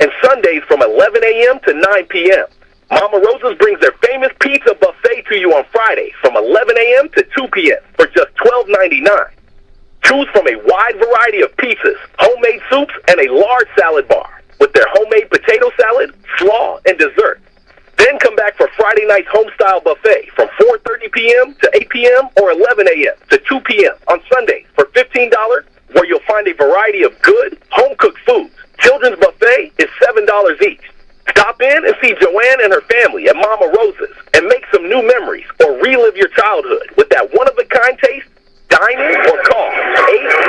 and Sundays from 11 a.m. to 9 p.m. Mama Rosa's brings their famous pizza buffet to you on Friday from 11 a.m. to 2 p.m. for just $12.99. Choose from a wide variety of pizzas, homemade soups, and a large salad bar with their homemade potato salad, slaw, and dessert. Then come back for Friday night's home-style buffet from 4:30 p.m. to 8 p.m. or 11 a.m. to 2 p.m. on Sundays for $15, where you'll find a variety of good, home-cooked foods. Children's buffet is $7 each. Stop in and see Joanne and her family at Mama Rosa's and make some new memories or relive your childhood with that one-of-a-kind taste. Dine in or call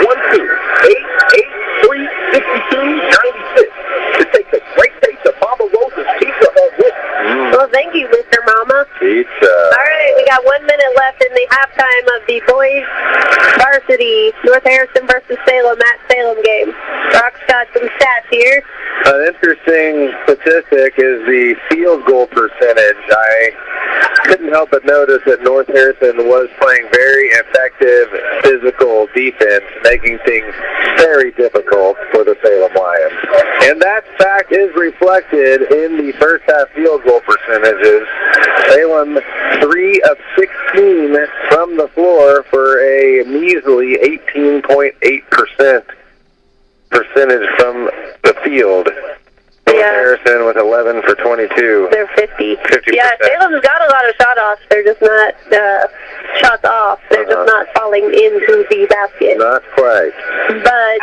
812-883-6296 to take the great taste of Mama Rosa's pizza home with you. Well, thank you, Mr. Mama. Pizza. All right, we got 1 minute left in the halftime of the boys varsity North Harrison versus Salem at Salem game. Brock's got some stats here. An interesting statistic is the field goal percentage. I couldn't help but notice that North Harrison was playing very effective physical defense, making things very difficult for the Salem Lions. And that fact is reflected in the first half field goal percentages. Salem 3 of 16 from the floor for a measly 18.8% percentage from the field. Yeah. Harrison with 11 for 22. They're 50. 50%. Yeah, Salem's got a lot of shot-offs. They're just not shots off. They're just not falling into the basket. Not quite. But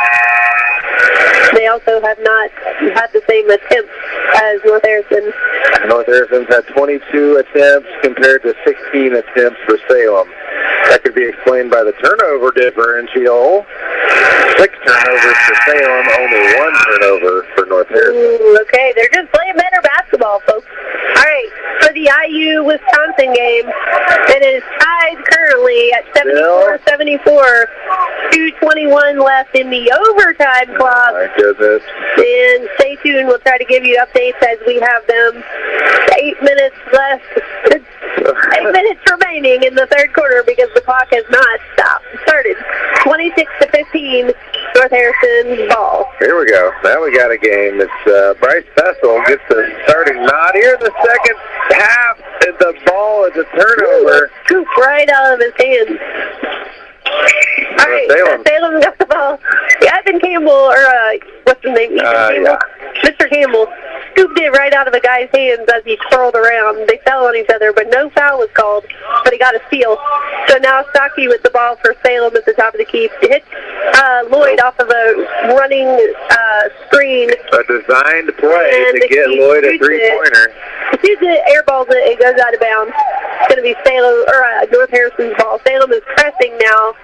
they also have not had the same attempts as North Harrison. North Harrison's had 22 attempts compared to 16 attempts for Salem. That could be explained by the turnover differential. 6 turnovers for Salem, only 1 turnover for North Harrison. Ooh, okay, they're just playing better basketball, folks. All right, for the IU-Wisconsin game, it is tied currently at 74-74. 2:21 left in the overtime clock. My goodness. And stay tuned. We'll try to give you updates as we have them. 8 minutes left. 8 minutes remaining in the third quarter because the clock has not stopped. Started 26-15. North Harrison ball. Here we go. Now we got a game. It's Bryce Fessel gets the starting nod here in the second half. And the ball is a turnover. Scoop right out of his hands. All right, Salem got the ball. Evan Campbell, or what's his name? Campbell? Yeah. Mr. Campbell scooped it right out of a guy's hands as he twirled around. They fell on each other, but no foul was called, but he got a steal. So now Stocky with the ball for Salem at the top of the key. Hit Lloyd off of a running screen. A designed play to get Lloyd a three-pointer. As soon as it airballs it, it goes out of bounds. It's going to be Salem, or North Harrison's ball. Salem is pressing now.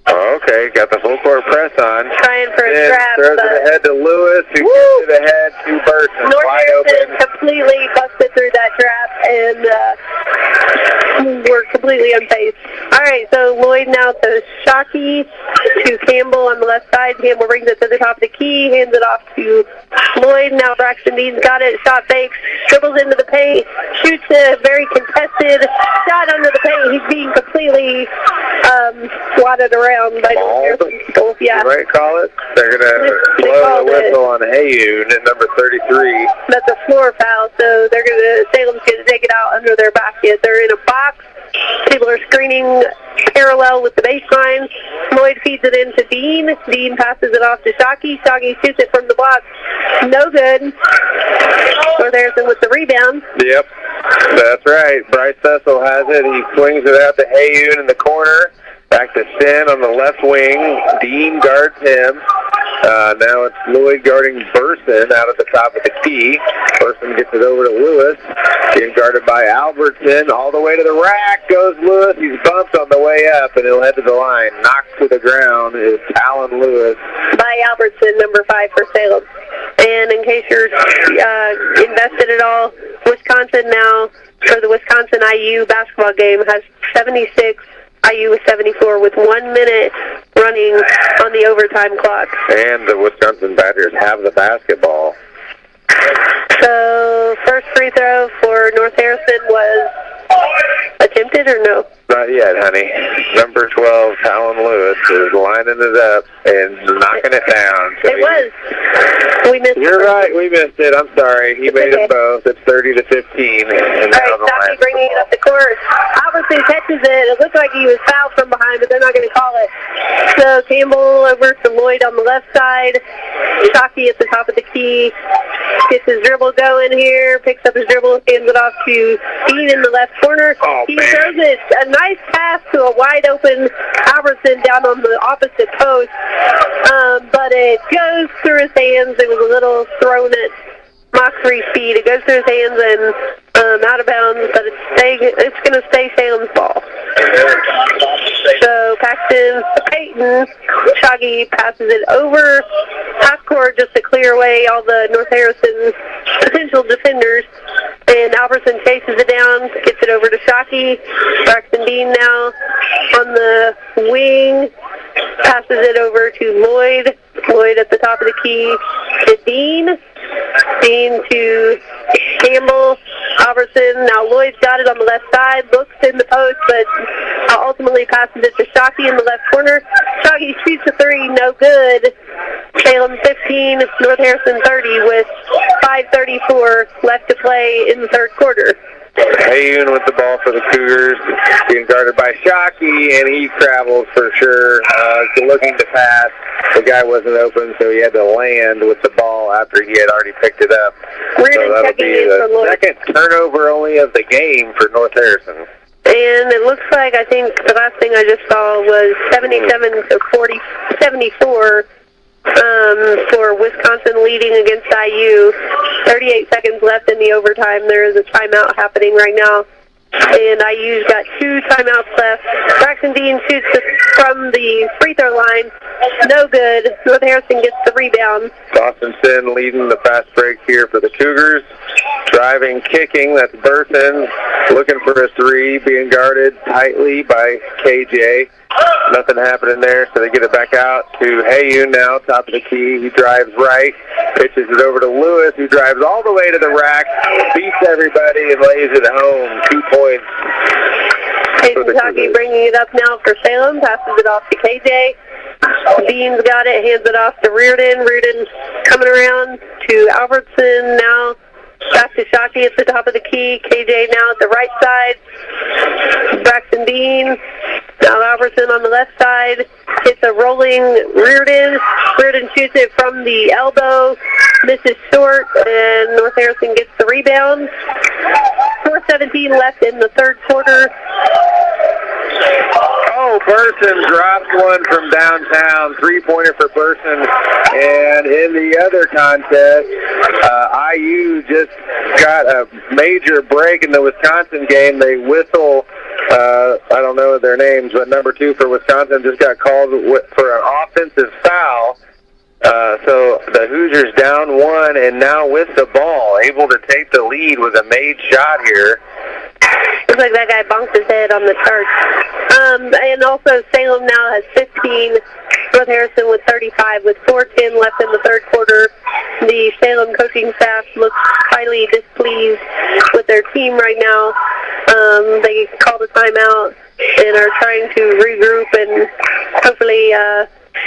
Oh, okay, got the full court press on. Trying for a trap. Throws it ahead to Lewis, who gives it ahead to Burton. North Wide Harrison open. completely busted through that trap, and we're completely unfazed. All right, so Lloyd now to Shockey, to Campbell on the left side. Campbell brings it to the top of the key, hands it off to Lloyd. Now Braxton Dean's got it, shot fakes, dribbles into the paint, shoots a very contested shot under the paint. He's being completely swatted around by North Harrison people. Yeah. You might call it. They're going to blow the whistle on Hayun at number 33. That's a floor foul, so Salem's going to take it out under their basket. They're in a box. People are screening parallel with the baseline. Lloyd feeds it into Dean. Dean passes it off to Shockey. Shockey shoots it from the block. No good. North Harrison with the rebound. Yep, that's right. Bryce Fessel has it. He swings it out to Hayun in the corner. Back to Sin on the left wing. Dean guards him. Now it's Lloyd guarding Burson out at the top of the key. Burson gets it over to Lewis. Being guarded by Albertson. All the way to the rack goes Lewis. He's bumped on the way up, and he'll head to the line. Knocked to the ground is Alan Lewis. By Albertson, number 5 for Salem. And in case you're invested at all, Wisconsin now, for the Wisconsin IU basketball game, has 76. IU with 74 with 1 minute running on the overtime clock. And the Wisconsin Badgers have the basketball. So, first free throw for North Harrison was attempted or no? Not yet, honey. Number 12, Talon Lewis, is lining it up and knocking it down. So It was. We missed it. You're right, we missed it. I'm sorry. He made them both. It's 30-15. And All right, Stocky bringing it up the court. Albertson catches it. It looked like he was fouled from behind, but they're not going to call it. So Campbell over to Lloyd on the left side. Stocky at the top of the key. Gets his dribble going here. Picks up his dribble. Hands it off to Dean in the left corner. Oh, he man. throws it. A nice pass to a wide open Albertson down on the opposite post. But it goes through his hands. It was a little thrown at Mach 3 speed. It goes through his hands and out of bounds, but it's going to stay Salem's ball. So Peyton Shoggy passes it over half court just to clear away all the North Harrison potential defenders. And Albertson chases it down, gets it over to Shockey. Braxton Dean now on the wing, passes it over to Lloyd. Lloyd at the top of the key to Dean. Dean to Campbell. Albertson, now Lloyd's got it on the left side, looks in the post, but ultimately passes it to Shockey in the left corner. Shockey shoots a three, no good. Salem 15, North Harrison 30 with 5:34 left to play in the third quarter. Hayun with the ball for the Cougars, being guarded by Shockey, and he travels for sure, looking to pass. The guy wasn't open, so he had to land with the ball after he had already picked it up. So that'll be the second turnover only of the game for North Harrison. And it looks like, I think the last thing I just saw was 74 for Wisconsin leading against IU. 38 seconds left in the overtime. There is a timeout happening right now. And IU's got 2 timeouts left. Braxton Dean shoots from the free throw line. No good. North Harrison gets the rebound. Boston Sin leading the fast break here for the Cougars. Driving, kicking. That's Burton looking for a three, being guarded tightly by KJ. Nothing happening there, so they get it back out to Hayun now, top of the key. He drives right, pitches it over to Lewis, who drives all the way to the rack, beats everybody, and lays it home. 2 points. Peyton Shockey bringing it up now for Salem, passes it off to KJ. Dean's got it, hands it off to Reardon. Reardon coming around to Albertson now. Back to Shockey at the top of the key. KJ now at the right side. Braxton Dean. Now Albertson on the left side. Hits a rolling Reardon. Reardon shoots it from the elbow. Misses short, and North Harrison gets the rebound. 4:17 left in the third quarter. Oh, Burson drops one from downtown. 3-pointer for Burson. And in the other contest, IU just got a major break in the Wisconsin game. They whistle, I don't know their names, but number 2 for Wisconsin just got called for an offensive foul. So the Hoosiers down 1 and now with the ball, able to take the lead with a made shot here. Looks like that guy bonked his head on the chart. And also Salem now has 15. North Harrison with 35 with 4:10 left in the third quarter. The Salem coaching staff looks highly displeased with their team right now. They called a timeout and are trying to regroup and hopefully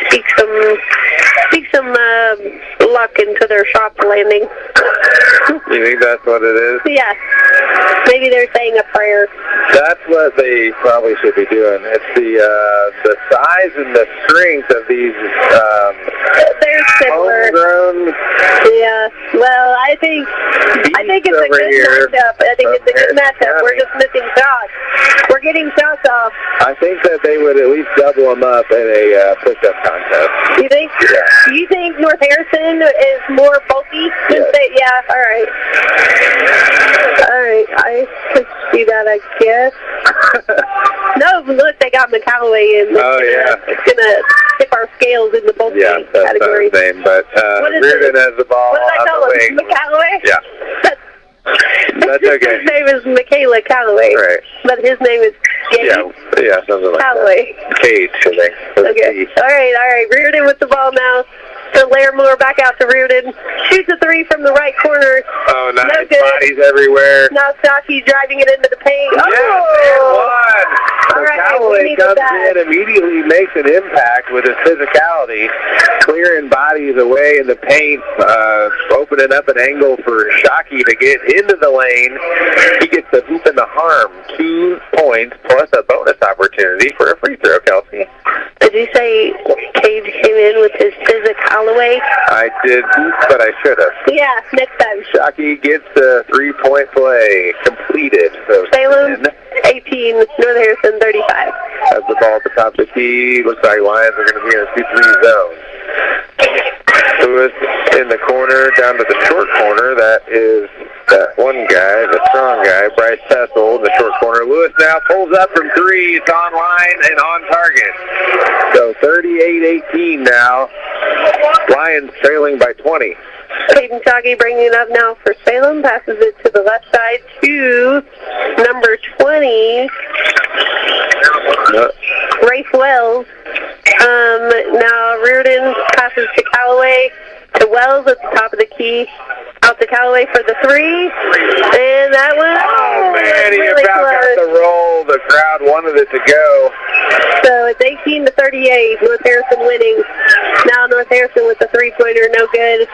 speak some luck into their soft landing. You think that's what it is? Yeah. Maybe they're saying a prayer. That's what they probably should be doing. It's the size and the strength of these they're similar. homegrown. Yeah. Well, I think it's a good matchup. I think it's a good matchup. We're just missing shots. We're getting shots off. I think that they would at least double them up in a push-up contest. You think? Yeah. You think North Harrison is more bulky? Yes. Yeah. All right. I could see that, I guess. No, look, they got McCalloway in. It's gonna tip our scales in the bulky category. That's not the same, but Reardon has the ball What did I on tell the him? wing. McCalloway? Yeah. That's okay. His name is Michaela Calloway. Right. But his name is Gage Yeah, something like Calloway. that. Cage, I think. Okay. All right. Reardon with the ball now. So Larimore back out to Reardon. Shoots a three from the right corner. Oh, nice. No good. Bodies everywhere. Now Shockey driving it into the paint. Yes, All right, Calloway we needed comes that. in, immediately makes an impact with his physicality, clearing bodies away in the paint, opening up an angle for Shockey to get into the lane. He gets the hoop and the harm. 2 points plus a bonus opportunity for a free throw, Kelsey. Did you say Cage came in with his physicality? I didn't, but I should have. Yeah, next time. Shockey gets the 3-point play completed. So Salem 18, North Harrison 35. Has the ball at the top of the key. Looks like Lions are going to be in a 2-3 zone. Lewis in the corner, down to the short corner. That is that one guy, the strong guy, Bryce Tessel in the short corner. Lewis now pulls up from 3. It's on line and on target. So 38-18 now. Lions trailing by 20. Peyton Shockey bringing it up now for Salem. Passes it to the left side to number 20, Rafe Wells. Now Reardon passes to Calloway, to Wells at the top of the key. Out to Calloway for the 3. And that one, Man, he really about close. got the roll. The crowd wanted it to go. So it's 18-38, North Harrison winning. Now North Harrison with the 3-pointer, no good.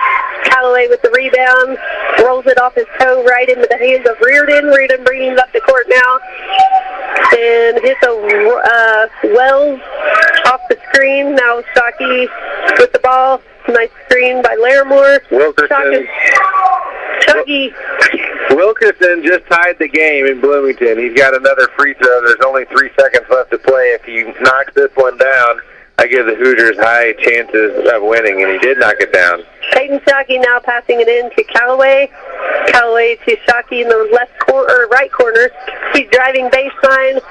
Calloway with the rebound, rolls it off his toe right into the hands of Reardon. Reardon bringing it up the court now. And hits a Wells off the screen. Now Shockey with the ball. Nice screen by Larimore. Wilkerson just tied the game in Bloomington. He's got another free throw. There's only 3 seconds left to play. If he knocks this one down, I give the Hoosiers high chances of winning, and he did knock it down. Peyton Shockey now passing it in to Calloway. Calloway to Shockey in the right corner. He's driving baseline,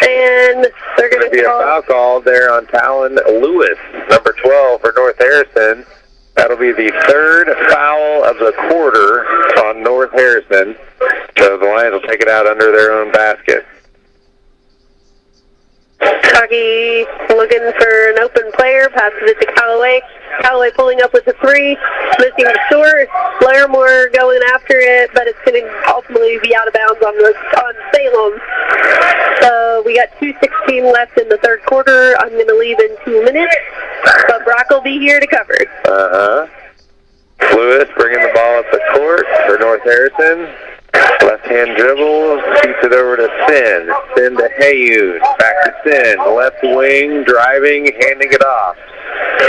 and they're going to be a foul call there on Talon Lewis, number 12 for North Harrison. That'll be the 3rd foul of the quarter on North Harrison. So the Lions will take it out under their own basket. Shockey looking for an open player, passes it to Calloway. Calloway pulling up with the 3, missing the short. Larimore going after it, but it's going to ultimately be out of bounds on Salem. So we got 2:16 left in the third quarter. I'm going to leave in 2 minutes, but Brock will be here to cover. Lewis bringing the ball up the court for North Harrison. Left-hand dribble, shoots it over to Sin. Sin to Hayun. Back to Sin. Left wing, driving, handing it off.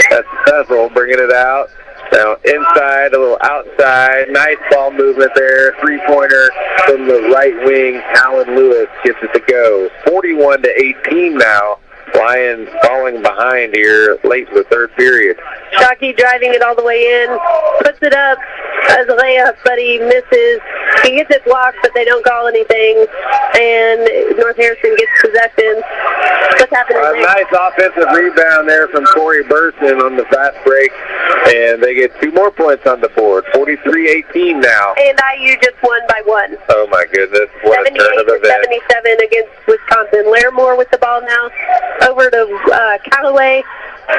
That's Cecil bringing it out. Now inside, a little outside. Nice ball movement there. 3-pointer from the right wing. Alan Lewis gets it to go. 41-18 now. Lions falling behind here late in the third period. Shockey driving it all the way in, puts it up as a layup, but he misses. He gets it blocked, but they don't call anything, and North Harrison gets possession. What's happening A there? nice offensive rebound there from Corey Burson on the fast break, and they get 2 more points on the board. 43-18 now. And IU just won by 1. Oh my goodness, what a turn of events. 78-77 against Wisconsin. Larimore with the ball now. Over to Calloway.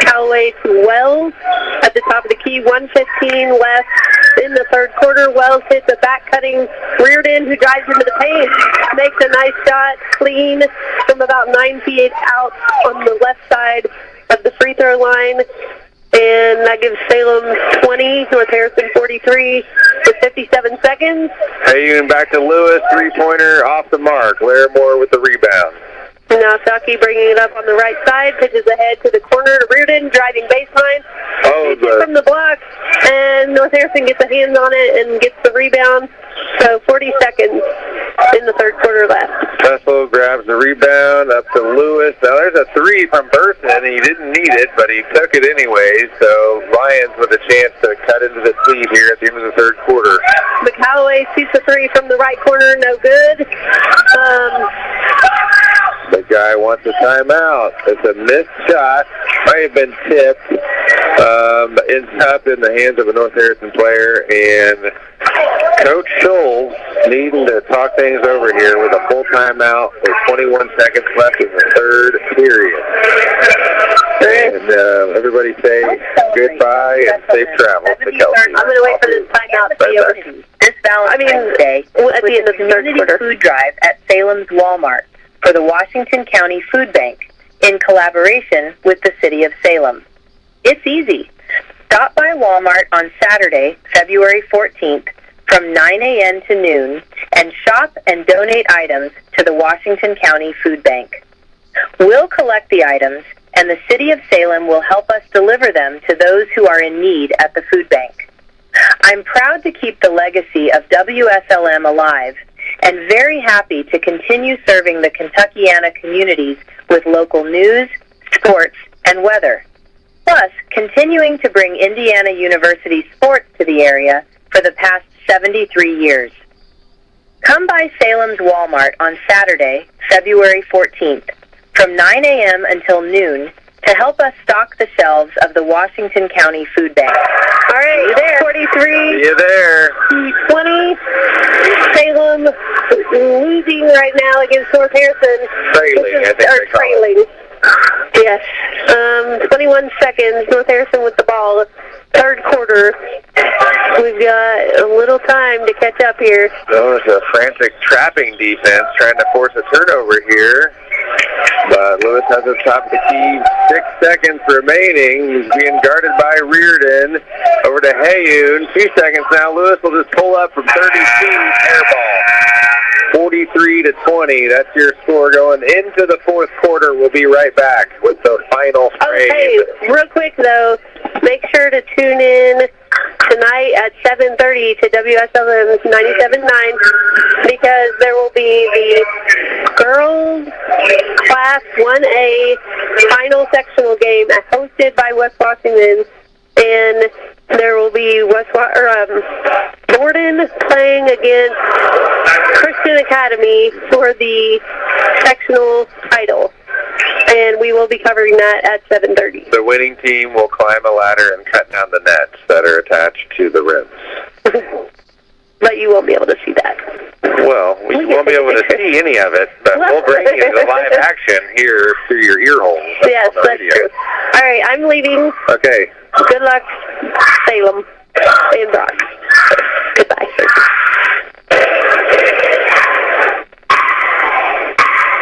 Calloway to Wells at the top of the key. 1:15 left in the third quarter. Wells hits a back-cutting Reardon, who drives into the paint. Makes a nice shot, clean, from about 9 feet out on the left side of the free throw line. And that gives Salem 20, North Harrison 43 with 57 seconds. Hayun back to Lewis, 3-pointer off the mark. Larimore with the rebound. Now Shockey bringing it up on the right side, pitches ahead to the corner to Reardon, driving baseline. From the block, and North Harrison gets a hand on it and gets the rebound. So 40 seconds in the third quarter left. Tessel grabs the rebound up to Lewis. Now there's a 3 from Burson. He didn't need it, but he took it anyway. So Lions with a chance to cut into the lead here at the end of the third quarter. McCalloway shoots a 3 from the right corner, no good. The guy wants a timeout. It's a missed shot. Might have been tipped. Ends up in the hands of a North Harrison player, and Coach Scholl needing to talk things over here with a full timeout with 21 seconds left in the third period. And everybody say goodbye and safe travels to Kelsey. I'm going to wait for this timeout to be over. This Valentine's Day at the end of the third community quarter. food drive at Salem's Walmart for the Washington County Food Bank in collaboration with the City of Salem. It's easy. Stop by Walmart on Saturday, February 14th from 9 a.m. to noon and shop and donate items to the Washington County Food Bank. We'll collect the items, and the City of Salem will help us deliver them to those who are in need at the food bank. I'm proud to keep the legacy of WSLM alive and very happy to continue serving the Kentuckiana communities with local news, sports, and weather. Plus, continuing to bring Indiana University sports to the area for the past 73 years. Come by Salem's Walmart on Saturday, February 14th, from 9 a.m. until noon to help us stock the shelves of the Washington County Food Bank. All right, you there? 43. You there? 20. Salem losing right now against North Harrison. Trailing, I think they call trailing. Yes. 21 seconds. North Harrison with the ball. Third quarter. We've got a little time to catch up here. So it's a frantic trapping defense trying to force a turnover here. But Lewis has the top of the key. 6 seconds remaining. He's being guarded by Reardon. Over to Hayoun. 2 seconds now. Lewis will just pull up from 30 feet. Air ball. 43-20. That's your score going into the fourth quarter. We'll be right back with the final frame. Okay, real quick though, make sure to tune in tonight at 7:30 to WSLM 97.9 because there will be the girls class 1A final sectional game hosted by West Washington, and there will be Borden playing against Christian Academy for the sectional title. And we will be covering that at 7:30. The winning team will climb a ladder and cut down the nets that are attached to the rims. But you won't be able to see that. Well, we won't be able to see any of it, but we'll bring you the live action here through your ear holes. Yes, that's true. All right, I'm leaving. Okay. Good luck, Salem and Brock. Goodbye.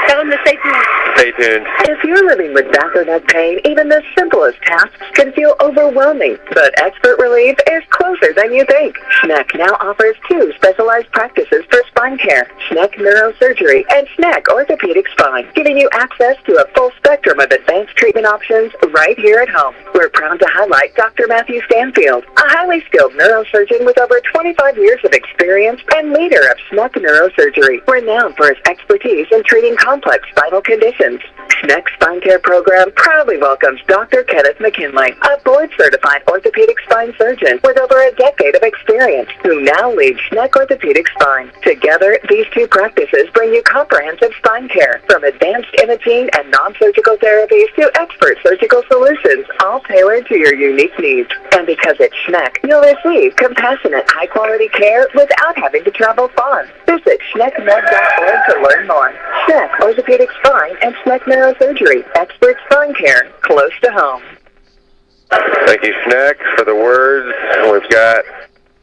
Tell them to stay tuned. Stay tuned. If you're living with back or neck pain, even the simplest tasks can feel overwhelming, but expert relief is closer than you think. Schneck now offers 2 specialized practices for spine care, Schneck Neurosurgery and Schneck Orthopedic Spine, giving you access to a full spectrum of advanced treatment options right here at home. We're proud to highlight Dr. Matthew Stanfield, a highly skilled neurosurgeon with over 25 years of experience and leader of Schneck Neurosurgery, renowned for his expertise in treating complex spinal conditions. Schneck's Spine Care Program proudly welcomes Dr. Kenneth McKinley, a board-certified orthopedic spine surgeon with over a decade of experience, who now leads Schneck Orthopedic Spine. Together, these 2 practices bring you comprehensive spine care, from advanced imaging and non-surgical therapies to expert surgical solutions, all tailored to your unique needs. And because it's Schneck, you'll receive compassionate, high-quality care without having to travel far. Visit schneckmed.org to learn more. Schneck Orthopedic Spine and Schneck Neurosurgery, expert spine care, close to home. Thank you, Schneck, for the words. We've got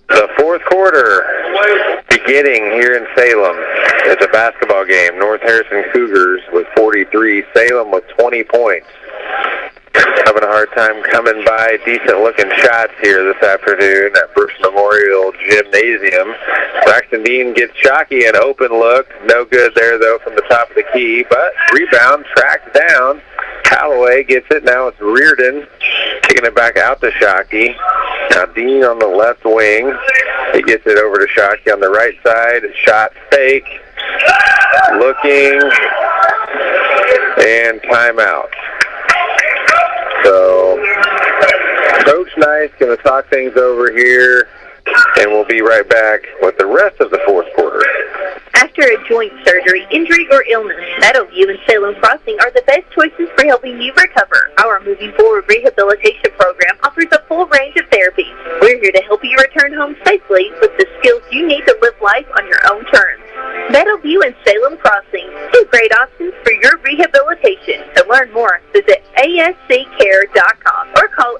the fourth quarter beginning here in Salem. It's a basketball game. North Harrison Cougars with 43, Salem with 20 points. Having a hard time coming by decent-looking shots here this afternoon at Bruce Memorial Gymnasium. Braxton Dean gets Shockey an open look. No good there, though, from the top of the key. But rebound tracked down. Callaway gets it. Now it's Reardon kicking it back out to Shockey. Now Dean on the left wing. He gets it over to Shockey on the right side. Shot fake. Looking. And timeout. So, Coach Nice going to talk things over here, and we'll be right back with the rest of the fourth quarter. After a joint surgery, injury, or illness, Meadowview and Salem Crossing are the best choices for helping you recover. Our Moving Forward Rehabilitation Program offers a full range of therapies. We're here to help you return home safely with the skills you need to live life on your own terms. Meadowview and Salem Crossing, 2 great options for your rehabilitation. To learn more, visit asccare.com or call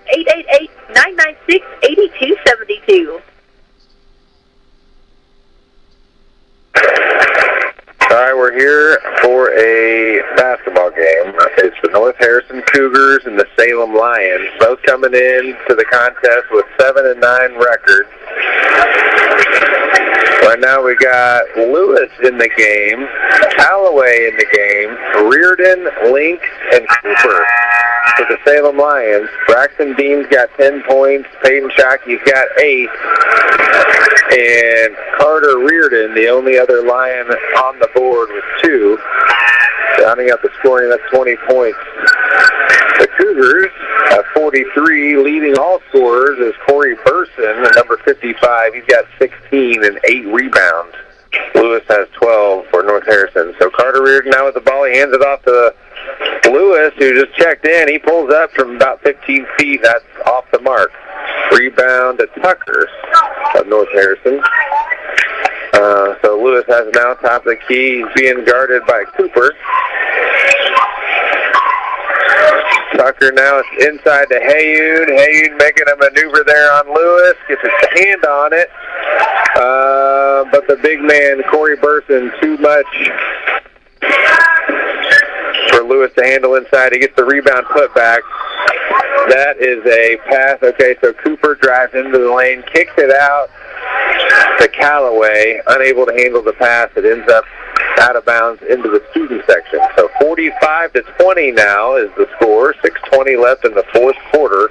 888-996-8272. All right, we're here for a basketball game. It's the North Harrison Cougars and the Salem Lions, both coming in to the contest with 7-9 records. Right now we got Lewis in the game, Callaway in the game, Reardon, Link, and Cooper for the Salem Lions. Braxton Dean's got 10 points, Peyton Shockey's got 8, and Carter Reardon, the only other Lion on the board, with 2. Rounding out the scoring, that's 20 points. The Cougars have 43. Leading all scorers is Corey Burson, the number 55. He's got 16 and 8 rebounds. Lewis has 12 for North Harrison. So Carter Reardon now with the ball. He hands it off to Lewis, who just checked in. He pulls up from about 15 feet. That's off the mark. Rebound to Tucker of North Harrison. So Lewis has now top of the key. He's being guarded by Cooper. Tucker now is inside to Hayoun. Hayoun making a maneuver there on Lewis. Gets his hand on it. But the big man, Corey Burson, too much for Lewis to handle inside. He gets the rebound put back. That is a pass. Okay, so Cooper drives into the lane, kicks it out to Callaway, unable to handle the pass. It ends up out of bounds into the student section. So 45-20 now is the score. 6:20 left in the fourth quarter.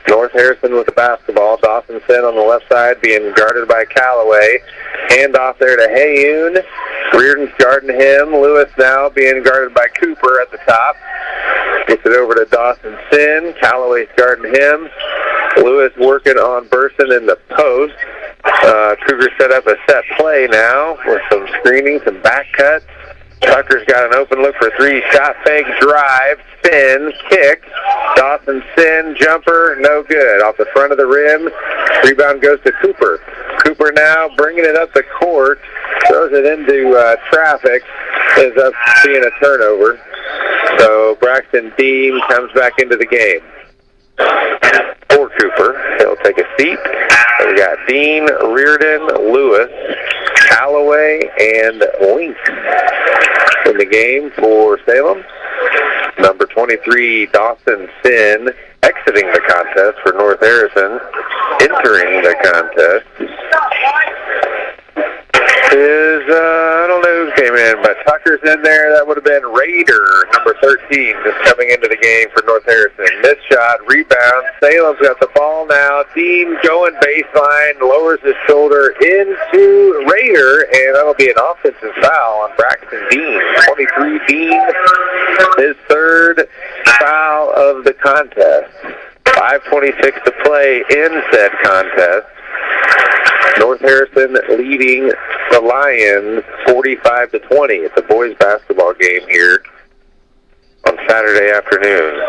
North Harrison with the basketball. Dawson Sin on the left side being guarded by Callaway. Hand off there to Hayoun. Reardon's guarding him. Lewis now being guarded by Cooper at the top. Gets it over to Dawson Sin. Callaway's guarding him. Lewis working on Burson in the post. Cougar set up a set play now with some screening, some back cuts. Tucker's got an open look for 3. Shot fake, drive, spin, kick. Dawson Sin, jumper, no good. Off the front of the rim. Rebound goes to Cooper. Cooper now bringing it up the court. Throws it into traffic. Ends up being a turnover. So Braxton Dean comes back into the game. For Cooper, he'll take a seat. We got Dean, Reardon, Lewis, Callaway, and Link in the game for Salem. Number 23, Dawson Sin, exiting the contest for North Harrison. Entering the contest is, I don't know who came in, but Tucker's in there. That would have been Raider, number 13, just coming into the game for North Harrison. Missed shot, rebound. Salem's got the ball now. Dean going baseline, lowers his shoulder into Raider, and that'll be an offensive foul on Braxton Dean. 23 Dean, his 3rd foul of the contest. 5:26 to play in said contest. North Harrison leading the Lions 45-20. It's a boys basketball game here on Saturday afternoon.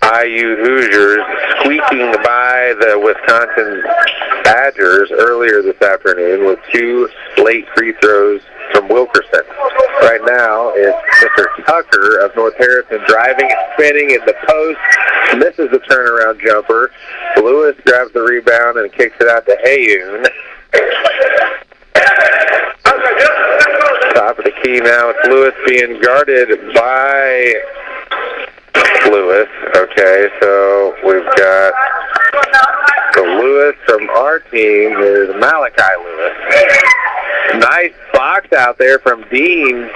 IU Hoosiers squeaking by the Wisconsin Badgers earlier this afternoon with 2 late free throws from Wilkerson. Right now it's Mr. Tucker of North Harrison driving and spinning in the post. Misses the turnaround jumper. Lewis grabs the rebound and kicks it out to Hayoun. Top of the key now. It's Lewis being guarded by Lewis. Okay, so we've got the Lewis from our team is Malachi Lewis. Nice box out there from Dean.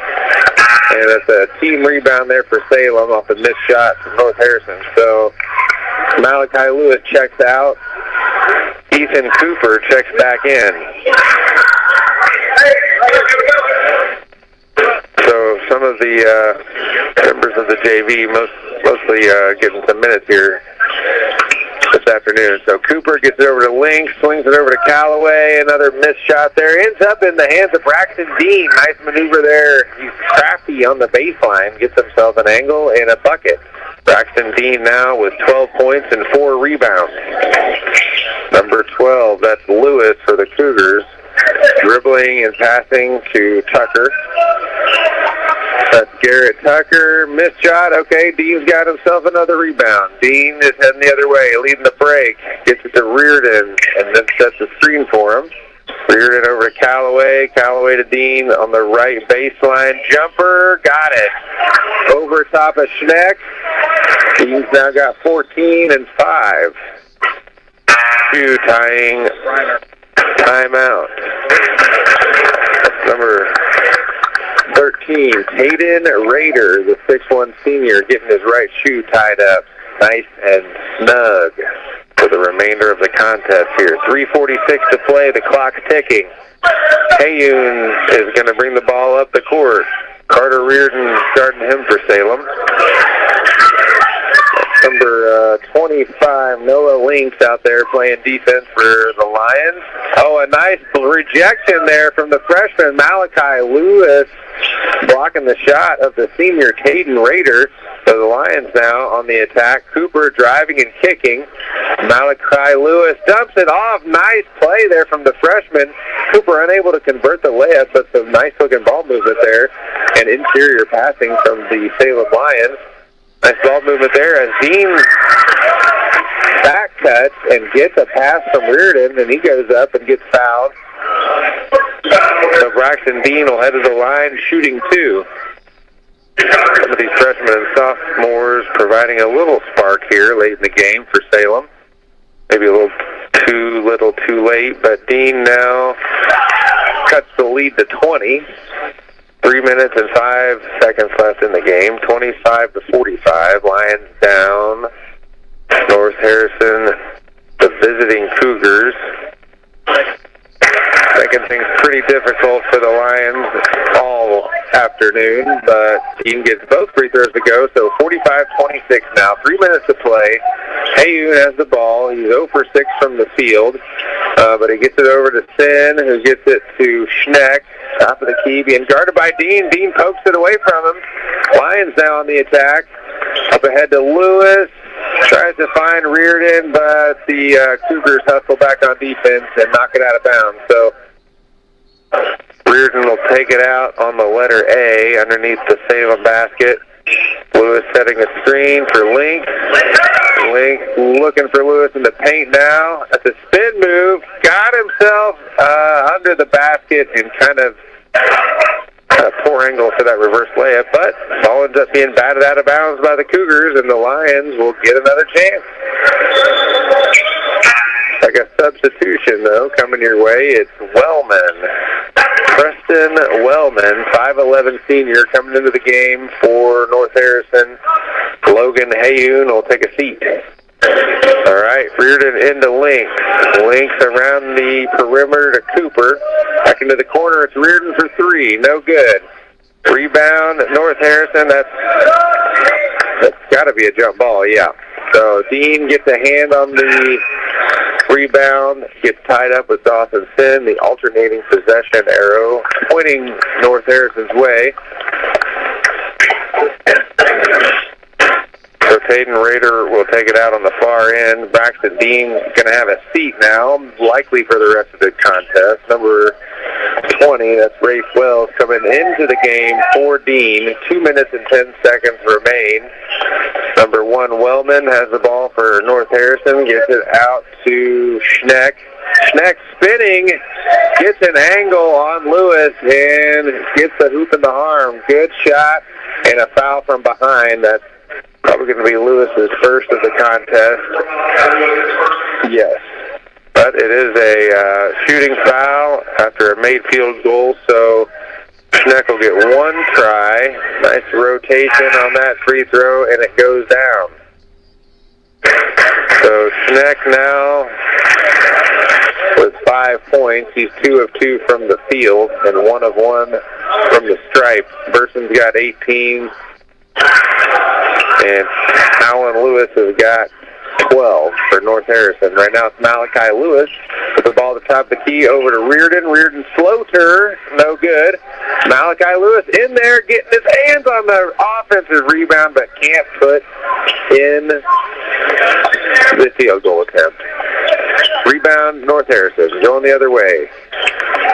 And it's a team rebound there for Salem off a missed shot from North Harrison. So Malachi Lewis checks out. Ethan Cooper checks back in. So some of the members of the JV mostly getting some minutes here this afternoon. So Cooper gets it over to Link, swings it over to Callaway. Another missed shot there. Ends up in the hands of Braxton Dean. Nice maneuver there. He's crafty on the baseline. Gets himself an angle and a bucket. Braxton Dean now with 12 points and 4 rebounds. Number 12, that's Lewis for the Cougars. Dribbling and passing to Tucker. That's Garrett Tucker. Missed shot. Okay, Dean's got himself another rebound. Dean is heading the other way, leading the break. Gets it to Reardon and then sets the screen for him. Reardon over to Callaway. Callaway to Dean on the right baseline. Jumper. Got it. Over top of Schneck. Dean's now got 14 and 5. 2 tying timeout. That's number 13, Hayden Rader, the 6'1 senior, getting his right shoe tied up nice and snug for the remainder of the contest here. 3:46 to play, the clock's ticking. Hayun is going to bring the ball up the court. Carter Reardon starting him for Salem. Number 25, Noah Links out there playing defense for the Lions. Oh, a nice rejection there from the freshman, Malachi Lewis, blocking the shot of the senior, Hayden Rader. So the Lions now on the attack. Cooper driving and kicking. Malachi Lewis dumps it off. Nice play there from the freshman. Cooper unable to convert the layup, but some nice-looking ball movement there and interior passing from the Salem Lions. Nice ball movement there as Dean back cuts and gets a pass from Reardon, and he goes up and gets fouled. So Braxton Dean will head to the line shooting 2. Some of these freshmen and sophomores providing a little spark here late in the game for Salem. Maybe a little too late, but Dean now cuts the lead to 20. 3 minutes and 5 seconds left in the game. 25-45. Lions down. North Harrison, the visiting Cougars. Making things pretty difficult for the Lions all afternoon, but Dean gets both free throws to go, so 45-26 now. 3 minutes to play. Hayun has the ball. He's 0 for 6 from the field, but he gets it over to Sin, who gets it to Schneck. Top of the key, being guarded by Dean. Dean pokes it away from him. Lions now on the attack. Up ahead to Lewis. Tries to find Reardon, but the Cougars hustle back on defense and knock it out of bounds. So Reardon will take it out on the letter A underneath the Salem basket. Lewis setting a screen for Link. Link looking for Lewis in the paint now. At the spin move, got himself under the basket and kind of poor angle for that reverse layup, but ball ends up being batted out of bounds by the Cougars, and the Lions will get another chance. Like a substitution, though, coming your way. It's Wellman. Preston Wellman, 5'11 senior, coming into the game for North Harrison. Logan Hayun will take a seat. All right, Reardon into Link. Link's around the perimeter to Cooper. Back into the corner, it's Reardon for 3. No good. Rebound, North Harrison. That's got to be a jump ball, yeah. So Dean gets a hand on the rebound, gets tied up with Dawson Sin, the alternating possession arrow pointing North Harrison's way. So Hayden Rader will take it out on the far end. Braxton Dean going to have a seat now, likely for the rest of the contest. Number 20, that's Rafe Wells, coming into the game for Dean. 2 minutes and 10 seconds remain. Number 1, Wellman has the ball for North Harrison, gets it out to Schneck. Schneck spinning, gets an angle on Lewis, and gets the hoop in the arm. Good shot, and a foul from behind. That's probably going to be Lewis's first of the contest. Yes. But it is a shooting foul after a made field goal, so Schneck will get 1 try. Nice rotation on that free throw, and it goes down. So Schneck now with 5 points. He's 2 of 2 from the field and 1 of 1 from the stripe. Burson's got 18. And Alan Lewis has got 12 for North Harrison. Right now it's Malachi Lewis with the ball at the top of the key over to Reardon. Reardon floater, no good. Malachi Lewis in there getting his hands on the offensive rebound, but can't put in the field goal attempt. Rebound Rebound, North Harrison. Going the other way.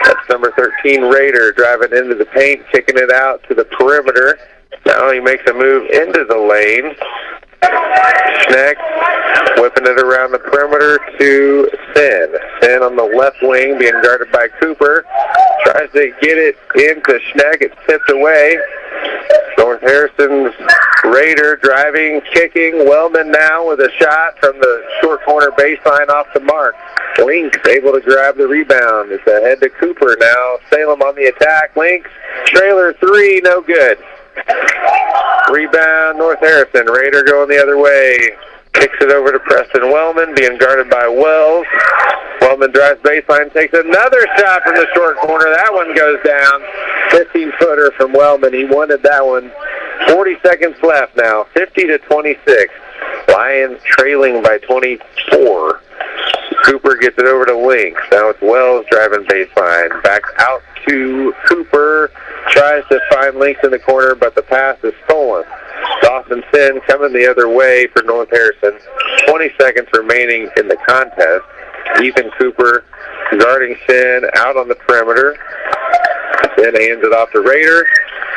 That's number 13, Raider, driving into the paint, kicking it out to the perimeter. Now he makes a move into the lane. Schneck whipping it around the perimeter to Sin. Sin on the left wing being guarded by Cooper. Tries to get it into Schneck. It's tipped away. North Harrison's Raider driving, kicking. Wellman now with a shot from the short corner baseline off the mark. Links able to grab the rebound. It's ahead to Cooper now. Salem on the attack. Links, trailer three, no good. Rebound, North Harrison. Raider going the other way. Kicks it over to Preston Wellman, being guarded by Wells. Wellman drives baseline, takes another shot from the short corner. That one goes down. 15-footer from Wellman. He wanted that one. 40 seconds left now. 50-26. Lions trailing by 24. Cooper gets it over to Links. Now it's Wells driving baseline. Back out to Cooper. Tries to find Links in the corner, but the pass is stolen. Dawson Sin coming the other way for North Harrison. 20 seconds remaining in the contest. Ethan Cooper guarding Sin out on the perimeter. Sin hands it off to Raider.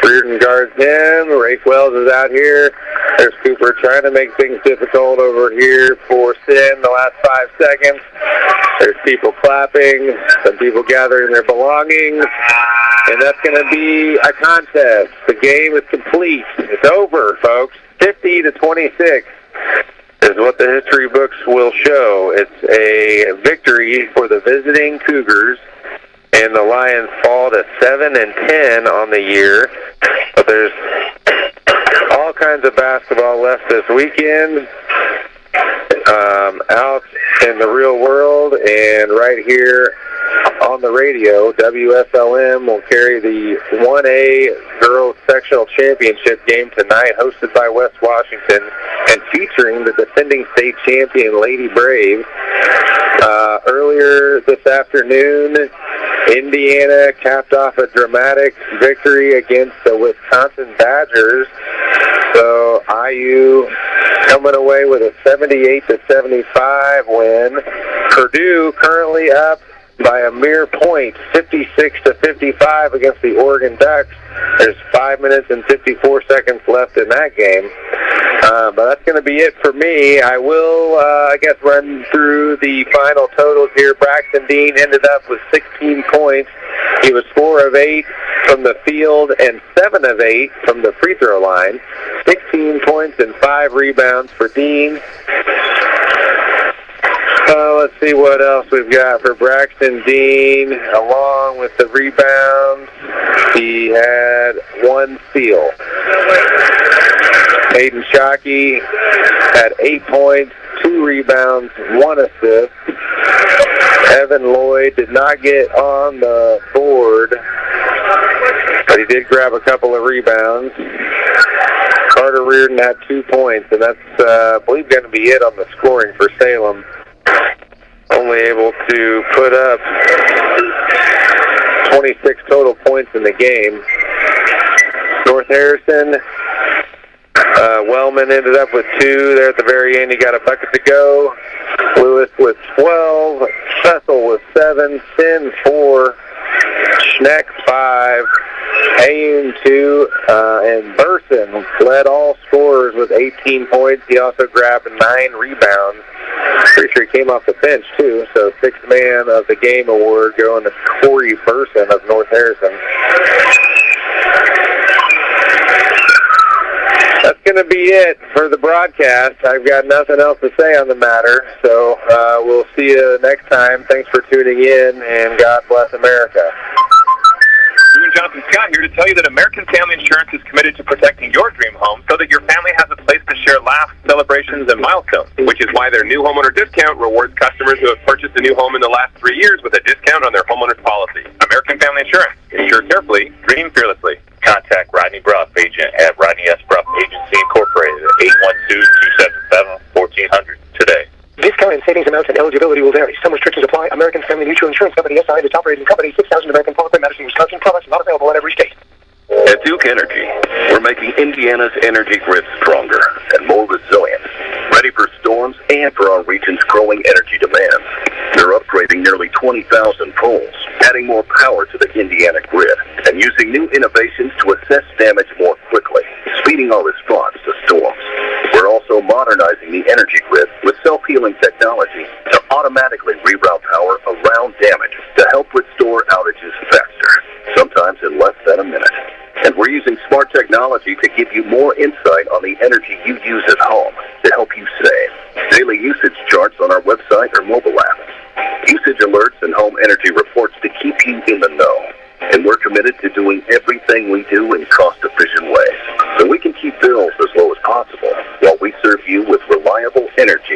Reardon guards him. Rafe Wells is out here. There's Cooper trying to make things difficult over here for Sin the last 5 seconds. There's people clapping, some people gathering their belongings, and that's going to be a contest. The game is complete. It's over, folks. 50-26 is what the history books will show. It's a victory for the visiting Cougars, and the Lions fall to 7-10 on the year. But there's all kinds of basketball left this weekend. Out in the real world, and right here on the radio, WSLM will carry the 1A Girls Sectional Championship game tonight, hosted by West Washington, and featuring the defending state champion Lady Braves. Earlier this afternoon, Indiana capped off a dramatic victory against the Wisconsin Badgers. So IU coming away with a 78-75 win. Purdue currently up by a mere point, 56-55 against the Oregon Ducks. There's 5 minutes and 54 seconds left in that game. But that's going to be it for me. I will, run through the final totals here. Braxton Dean ended up with 16 points. He was 4 of 8 from the field and 7 of 8 from the free throw line. 16 points and 5 rebounds for Dean. Let's see what else we've got for Braxton Dean. Along with the rebounds, he had 1 steal. Hayden Shockey had 8 points, 2 rebounds, 1 assist. Evan Lloyd did not get on the board, but he did grab a couple of rebounds. Carter Reardon had 2 points, and that's, I believe, going to be it on the scoring for Salem. Only able to put up 26 total points in the game. North Harrison, Wellman ended up with 2 there at the very end. He got a bucket to go. Lewis with 12. Cecil with 7. Sin 4. Schneck 5. Hayun 2. And Burson led all scorers with 18 points. He also grabbed 9 rebounds. Pretty sure he came off the bench, too. So, 6th man of the game award going to Corey Burson of North Harrison. That's going to be it for the broadcast. I've got nothing else to say on the matter. So, we'll see you next time. Thanks for tuning in, and God bless America. Drew and Jonathan Scott here to tell you that American Family Insurance is committed to protecting your dream home so that your family has a place to share laughs, celebrations, and milestones, which is why their new homeowner discount rewards customers who have purchased a new home in the last 3 years with a discount on their homeowner's policy. American Family Insurance. Insure carefully, dream fearlessly. Contact Rodney Bruff, agent at Rodney S. Bruff Agency Incorporated at 812-277-1400 today. Discount and savings amounts and eligibility will vary. Some restrictions apply. American Family Mutual Insurance Company, SI, the top rated company, 6,000 American Parkway, Madison, Wisconsin. Products not available in every state. At Duke Energy, we're making Indiana's energy grid stronger and more resilient, ready for storms and for our region's growing energy demands. They're upgrading nearly 20,000 poles, adding more power to the Indiana grid, and using new innovations to assess damage more quickly, speeding our response to storms. We're also modernizing the energy grid with self-healing technology to automatically reroute power around damage to help restore outages faster, sometimes in less than a minute. And we're using smart technology to give you more insight on the energy you use at home to help you save. Daily usage charts on our website or mobile app. Usage alerts and home energy reports to keep you in the know. And we're committed to doing everything we do in cost-efficient ways so we can keep bills as low as possible while we serve you with reliable energy